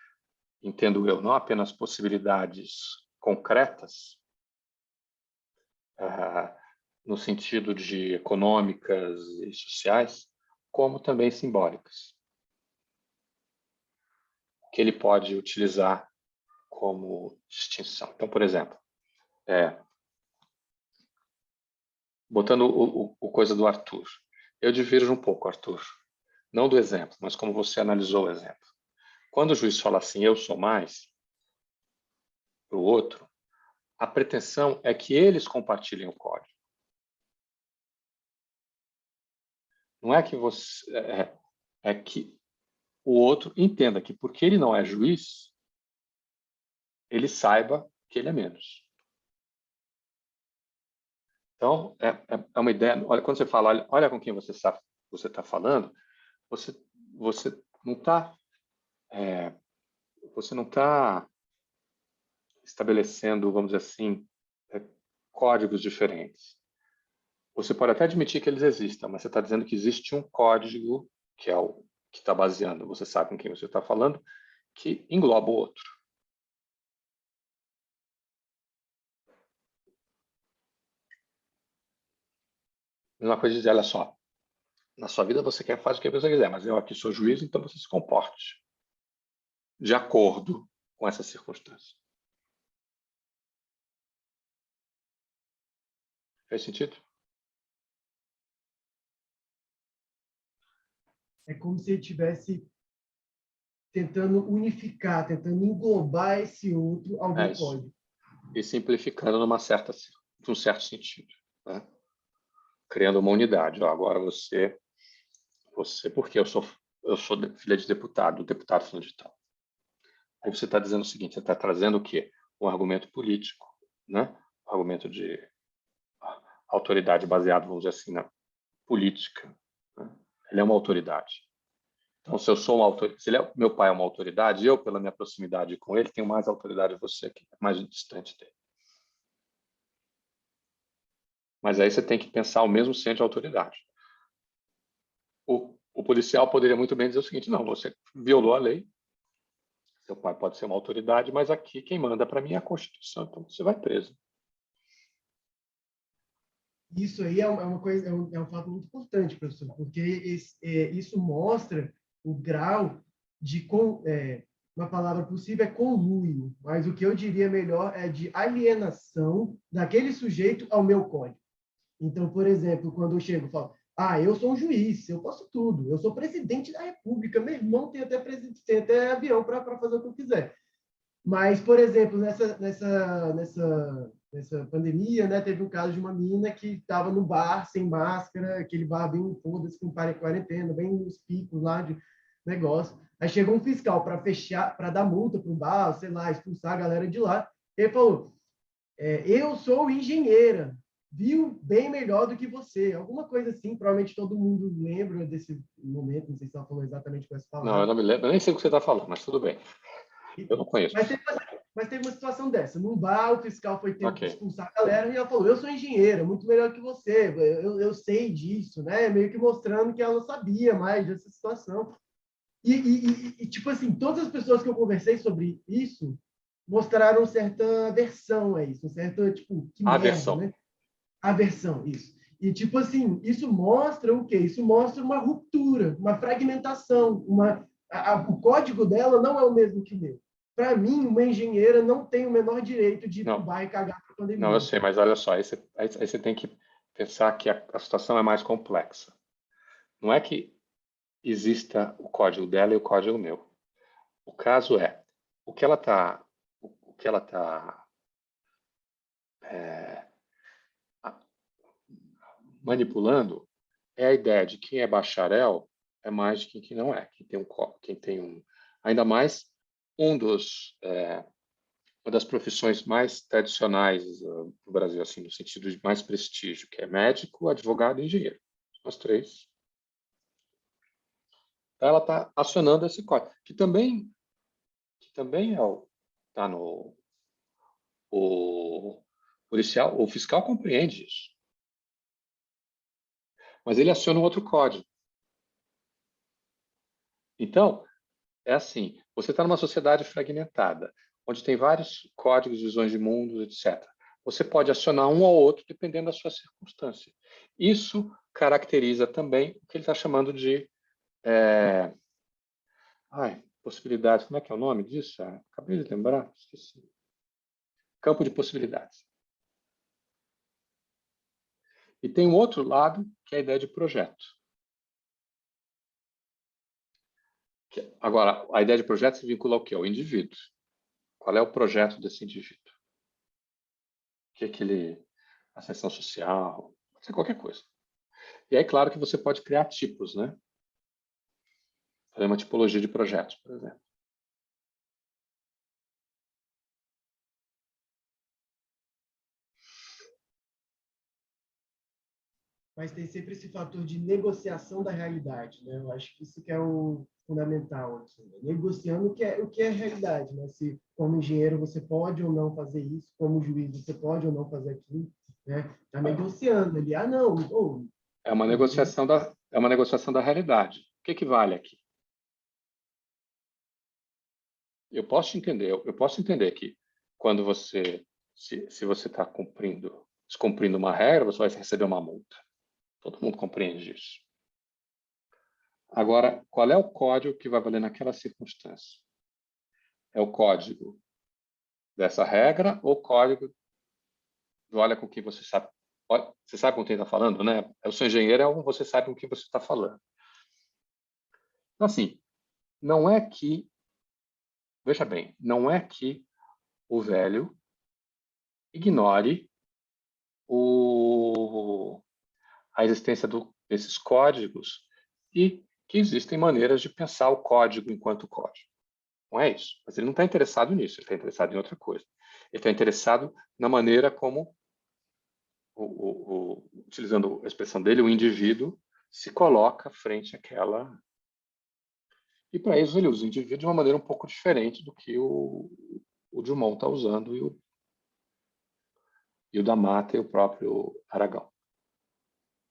entendo eu, não apenas possibilidades concretas, no sentido de econômicas e sociais, como também simbólicas, que ele pode utilizar como distinção. Então, por exemplo, botando o coisa do Arthur. Eu divirjo um pouco, Arthur. Não do exemplo, mas como você analisou o exemplo. Quando o juiz fala assim, eu sou mais, para o outro, a pretensão é que eles compartilhem o código. Não é que é que o outro entenda que porque ele não é juiz, ele saiba que ele é menos. Então, é uma ideia... Olha, quando você fala, olha com quem você está falando, você não está estabelecendo, vamos dizer assim, códigos diferentes. Você pode até admitir que eles existam, mas você está dizendo que existe um código, que é o que está baseando, você sabe com quem você está falando, que engloba o outro. Mesma coisa de dizer, olha só, na sua vida você quer fazer o que você quiser, mas eu aqui sou juiz, então você se comporte de acordo com essa circunstância. Faz sentido? É como se ele estivesse tentando unificar, tentando englobar esse outro algum código. E simplificando num certo sentido, né? Criando uma unidade. Ó, agora você, porque eu sou filha de deputado, o deputado fulano de tal. Aí você está dizendo o seguinte, você está trazendo o quê? Um argumento político, né? Um argumento de autoridade baseado, vamos dizer assim, na política. Né? Ele é uma autoridade. Então, se eu sou uma autoridade, se meu pai é uma autoridade, eu, pela minha proximidade com ele, tenho mais autoridade que você, que é mais distante dele. Mas aí você tem que pensar o mesmo centro de autoridade. O policial poderia muito bem dizer o seguinte, não, você violou a lei, seu pai pode ser uma autoridade, mas aqui quem manda para mim é a Constituição, então você vai preso. Isso aí é uma coisa, é um fato muito importante, professor, porque isso mostra o grau de uma palavra possível é conluio, mas o que eu diria melhor é de alienação daquele sujeito ao meu código. Então, por exemplo, quando eu chego e falo, eu sou um juiz, eu posso tudo, eu sou presidente da República, meu irmão tem até avião para fazer o que eu quiser. Mas, por exemplo, nessa pandemia, né, teve um caso de uma menina que estava no bar sem máscara, aquele bar bem foda-se, com quarentena, bem nos picos lá de negócio. Aí chegou um fiscal para fechar, para dar multa para o bar, sei lá, expulsar a galera de lá. Ele falou: eu sou engenheira, viu bem melhor do que você. Alguma coisa assim, provavelmente todo mundo lembra desse momento, não sei se ela falou exatamente com essa palavra. Não, eu não me lembro, eu nem sei o que você está falando, mas tudo bem. Eu não conheço. Mas teve uma situação dessa. Num bar, o fiscal foi ter que Ok. expulsar a galera e ela falou: eu sou engenheira, muito melhor que você, eu sei disso, né? Meio que mostrando que ela não sabia mais dessa situação. E, tipo assim, todas as pessoas que eu conversei sobre isso mostraram certa aversão a isso, certa, tipo, que Aversão. merda, né? Aversão, isso. E, tipo assim, isso mostra o quê? Isso mostra uma ruptura, uma fragmentação, o código dela não é o mesmo que o meu. Para mim, uma engenheira não tem o menor direito de ir para o bar e cagar para a pandemia. Não, eu sei, mas olha só, aí você tem que pensar que a situação é mais complexa. Não é que exista o código dela e o código meu. O caso é, o que ela está manipulando é a ideia de quem é bacharel é mais de quem não é, quem tem um, ainda mais uma das profissões mais tradicionais no Brasil, assim, no sentido de mais prestígio, que é médico, advogado e engenheiro. Os três. Ela está acionando esse código, que também está no o policial, o fiscal compreende isso, mas ele aciona um outro código. Então, é assim, você está numa sociedade fragmentada, onde tem vários códigos, visões de mundo, etc. Você pode acionar um ou outro dependendo da sua circunstância. Isso caracteriza também o que ele está chamando de possibilidades. Como é que é o nome disso? Acabei de lembrar, esqueci. Campo de possibilidades. E tem um outro lado, que é a ideia de projeto. Agora, a ideia de projeto se vincula ao quê? Ao indivíduo. Qual é o projeto desse indivíduo? O que é aquele ascensão social? Pode ser qualquer coisa. E aí, claro que você pode criar tipos, né? Fazer uma tipologia de projetos, por exemplo. Mas tem sempre esse fator de negociação da realidade, né? Eu acho que isso que é o fundamental aqui, né? Negociando o que é realidade, né? Se como engenheiro você pode ou não fazer isso, como juiz você pode ou não fazer aquilo, né? Tá negociando ali. Não. É uma negociação da realidade. O que vale aqui? Eu posso entender que quando se você está descumprindo uma regra, você vai receber uma multa. Todo mundo compreende isso. Agora, qual é o código que vai valer naquela circunstância? É o código dessa regra ou o código do olha com quem você sabe? Você sabe com quem está falando, né? O seu engenheiro você sabe com quem você está falando. Então, assim, não é que... Veja bem, não é que o velho ignore a existência desses códigos e que existem maneiras de pensar o código enquanto código. Não é isso. Mas ele não está interessado nisso, ele está interessado em outra coisa. Ele está interessado na maneira como, utilizando a expressão dele, o indivíduo se coloca frente àquela... E para isso ele usa o indivíduo de uma maneira um pouco diferente do que o Drummond está usando e o da Mata e o próprio Aragão.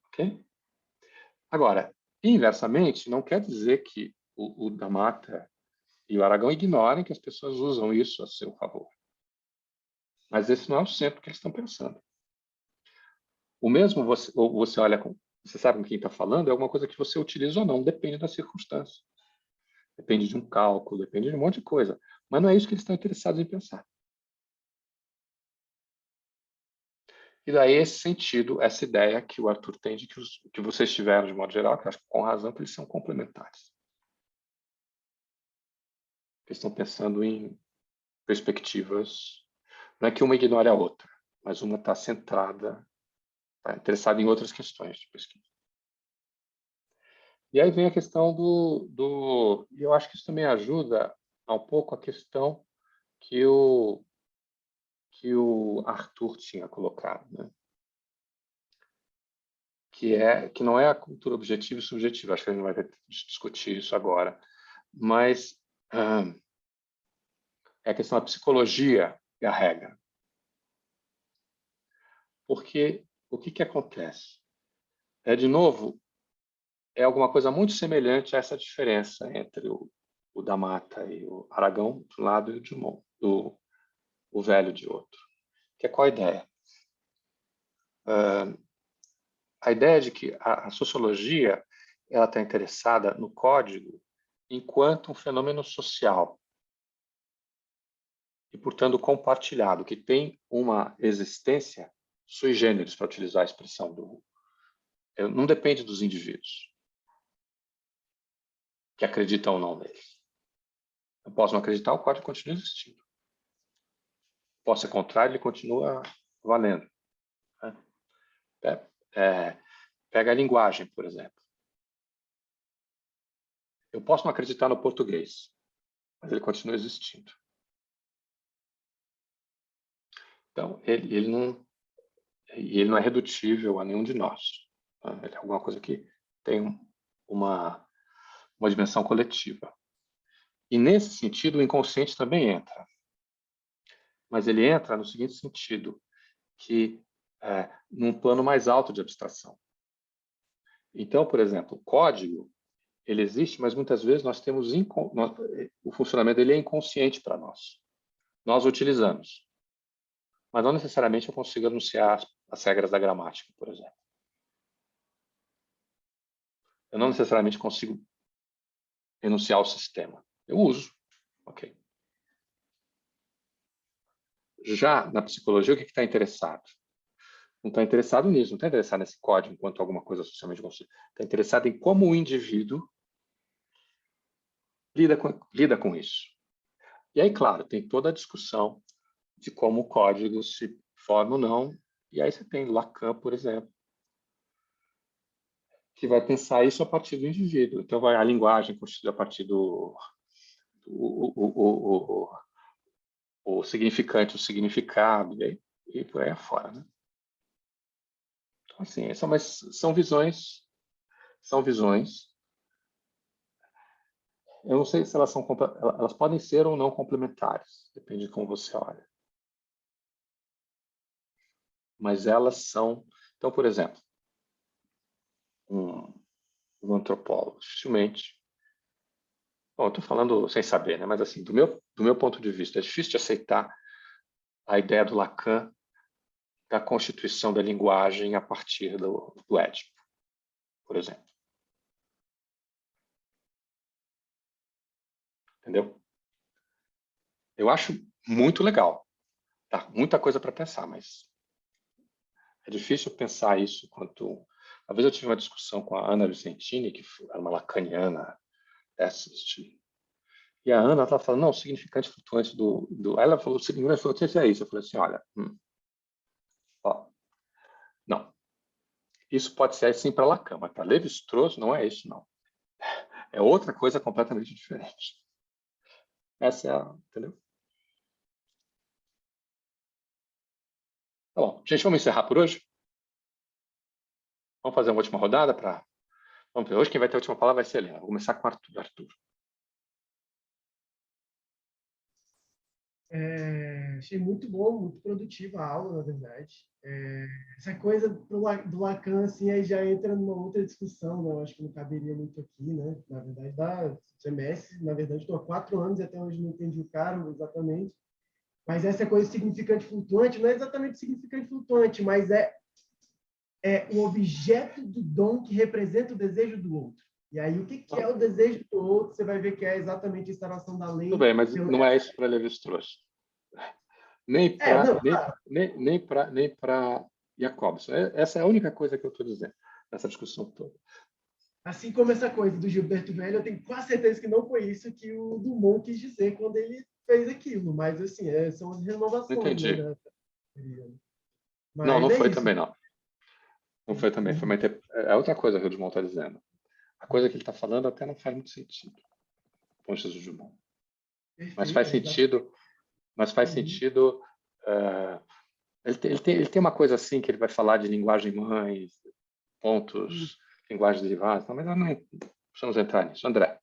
Ok? Agora, inversamente, não quer dizer que o da Mata e o Aragão ignorem que as pessoas usam isso a seu favor. Mas esse não é o centro que eles estão pensando. O mesmo você olha, você sabe com quem está falando, é alguma coisa que você utiliza ou não, depende da circunstância. depende de um cálculo, depende de um monte de coisa. Mas não é isso que eles estão interessados em pensar. E daí esse sentido, essa ideia que o Arthur tem de que vocês tiveram de modo geral, que eu acho que com razão, que eles são complementares. Eles estão pensando em perspectivas, não é que uma ignore a outra, mas uma está centrada, está interessada em outras questões de pesquisa. E aí vem a questão e eu acho que isso também ajuda um pouco a questão que o Arthur tinha colocado, né? Que não é a cultura objetiva e subjetiva. Acho que a gente não vai discutir isso agora, mas é a questão da psicologia e a regra. Porque o que acontece? De novo, é alguma coisa muito semelhante a essa diferença entre o da Mata e o Aragão de um lado e o Dumont, o Velho de outro. Que é qual a ideia? A ideia de que a sociologia ela está interessada no código enquanto um fenômeno social e, portanto, compartilhado, que tem uma existência sui generis, para utilizar a expressão não depende dos indivíduos que acreditam ou não neles. Eu posso não acreditar, o código continua existindo. Posso ser contrário, ele continua valendo. Pega a linguagem, por exemplo. Eu posso não acreditar no português, mas ele continua existindo. Então, ele não é redutível a nenhum de nós. Ele é alguma coisa que tem uma dimensão coletiva. E, nesse sentido, o inconsciente também entra. Mas ele entra no seguinte sentido, que num plano mais alto de abstração. Então, por exemplo, o código, ele existe, mas muitas vezes nós temos o funcionamento dele é inconsciente para nós. Nós o utilizamos. Mas não necessariamente eu consigo anunciar as regras da gramática, por exemplo. Eu não necessariamente consigo enunciar o sistema. Eu uso. Ok. Já na psicologia, o que está interessado? Não está interessado nisso, não está interessado nesse código enquanto alguma coisa socialmente construída. Está interessado em como o indivíduo lida com isso. E aí, claro, tem toda a discussão de como o código se forma ou não. E aí você tem Lacan, por exemplo, que vai pensar isso a partir do indivíduo. Então, a linguagem constituída a partir o significante, o significado, e por aí afora, né? Então, assim, são visões. Eu não sei se elas podem ser ou não complementares, depende de como você olha. Mas elas são. Então, por exemplo, um antropólogo, dificilmente. Bom, eu estou falando sem saber, né? Mas assim, do meu ponto de vista, é difícil de aceitar a ideia do Lacan da constituição da linguagem a partir do Édipo, por exemplo. Entendeu? Eu acho muito legal. Tá, muita coisa para pensar, mas é difícil pensar isso quanto... Uma vez eu tive uma discussão com a Ana Vicentini, que era uma lacaniana dessas. E a Ana estava falando, não, o significante flutuante Ela falou, o significante flutuante é isso. Eu falei assim, olha, não. Isso pode ser assim para Lacan, mas para Lévi-Strauss não é isso, não. É outra coisa completamente diferente. Essa é a... Entendeu? Tá bom. Gente, vamos encerrar por hoje? Vamos fazer uma última rodada para... Vamos ver. Hoje quem vai ter a última palavra vai ser a Helena. Vou começar com o Arthur. Achei muito bom, muito produtiva a aula, na verdade. Essa coisa do Lacan, assim, aí já entra numa outra discussão, né? Eu acho que não caberia muito aqui, né? Na verdade, da semestre, na verdade, estou há 4 anos e até hoje não entendi o cara exatamente. Mas essa coisa significante flutuante não é exatamente significante flutuante, mas é o objeto do dom que representa o desejo do outro. E aí, o que é o desejo do outro? Você vai ver que é exatamente a instalação da lei. Tudo bem, mas não é isso para Levi-Strauss. Nem para não, nem para Jacobson. Essa é a única coisa que eu estou dizendo nessa discussão toda. assim como essa coisa do Gilberto Velho, eu tenho quase certeza que não foi isso que o Dumont quis dizer quando ele fez aquilo. Mas, assim, são as renovações. Não entendi. Né? Mas Não foi isso. também, não. Não foi também. É outra coisa que o Dumont está dizendo. A coisa que ele está falando até não faz muito sentido, do ponto de vista do Dumont. Mas faz sentido. Mas faz sentido. Ele tem uma coisa assim que ele vai falar de linguagem mãe, pontos, linguagem derivada, mas nós não precisamos entrar nisso. André.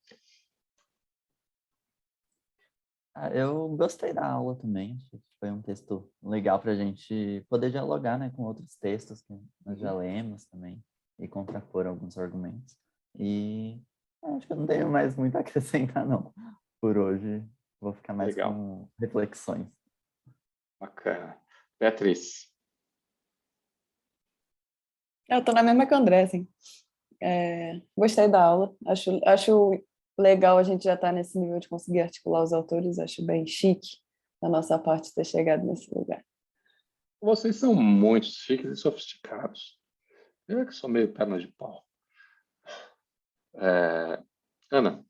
Eu gostei da aula também. Acho que foi um texto legal para a gente poder dialogar, né, com outros textos que nós já lemos também e contrapor alguns argumentos. E acho que eu não tenho mais muito a acrescentar, não. Por hoje, vou ficar mais com reflexões. Bacana. Beatriz. Eu estou na mesma que o André, assim. Gostei da aula. Acho legal a gente já estar nesse nível de conseguir articular os autores. Acho bem chique da nossa parte ter chegado nesse lugar. Vocês são muito chiques e sofisticados. Eu é que sou meio perna de pau. Ana.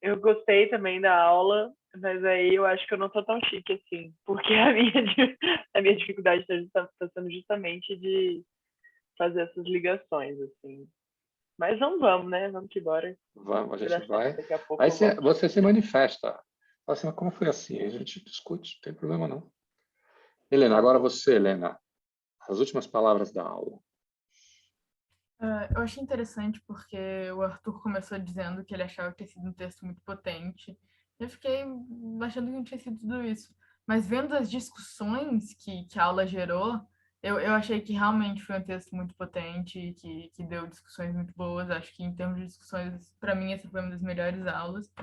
Eu gostei também da aula, mas aí eu acho que eu não tô tão chique assim, porque a minha dificuldade está sendo justamente de fazer essas ligações, assim. Mas vamos, né? Vamos que bora. Vamos, a gente vai. Daqui a pouco Aí você se manifesta. Fala assim, mas como foi assim? A gente discute, não tem problema não. Helena, agora você, Helena. As últimas palavras da aula. Eu achei interessante porque o Arthur começou dizendo que ele achava que tinha sido um texto muito potente. Eu fiquei achando que não tinha sido tudo isso. Mas vendo as discussões que a aula gerou, eu achei que realmente foi um texto muito potente, que deu discussões muito boas. Acho que em termos de discussões, para mim, essa foi uma das melhores aulas.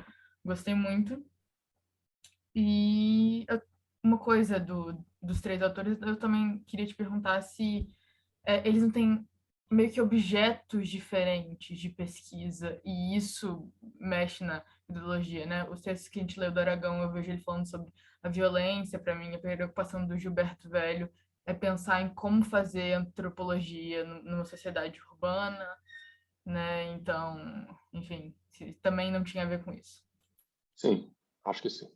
Gostei muito. E uma coisa dos três autores, eu também queria te perguntar se eles não têm meio que objetos diferentes de pesquisa, e isso mexe na ideologia, né? Os textos que a gente leu do Aragão, eu vejo ele falando sobre a violência. Para mim, a preocupação do Gilberto Velho é pensar em como fazer antropologia numa sociedade urbana, né? Então, enfim, também não tinha a ver com isso. Sim, acho que sim.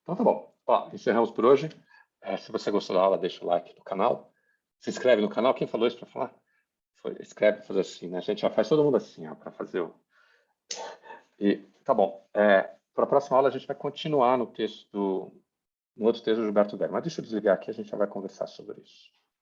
Então tá bom. Encerramos por hoje. Se você gostou da aula, deixa o like no canal. Se inscreve no canal. Quem falou isso para falar? Escreve para fazer assim, né? A gente já faz todo mundo assim, para fazer o... E tá bom. Para a próxima aula, a gente vai continuar no outro texto do Gilberto Velho. Mas deixa eu desligar aqui, a gente já vai conversar sobre isso.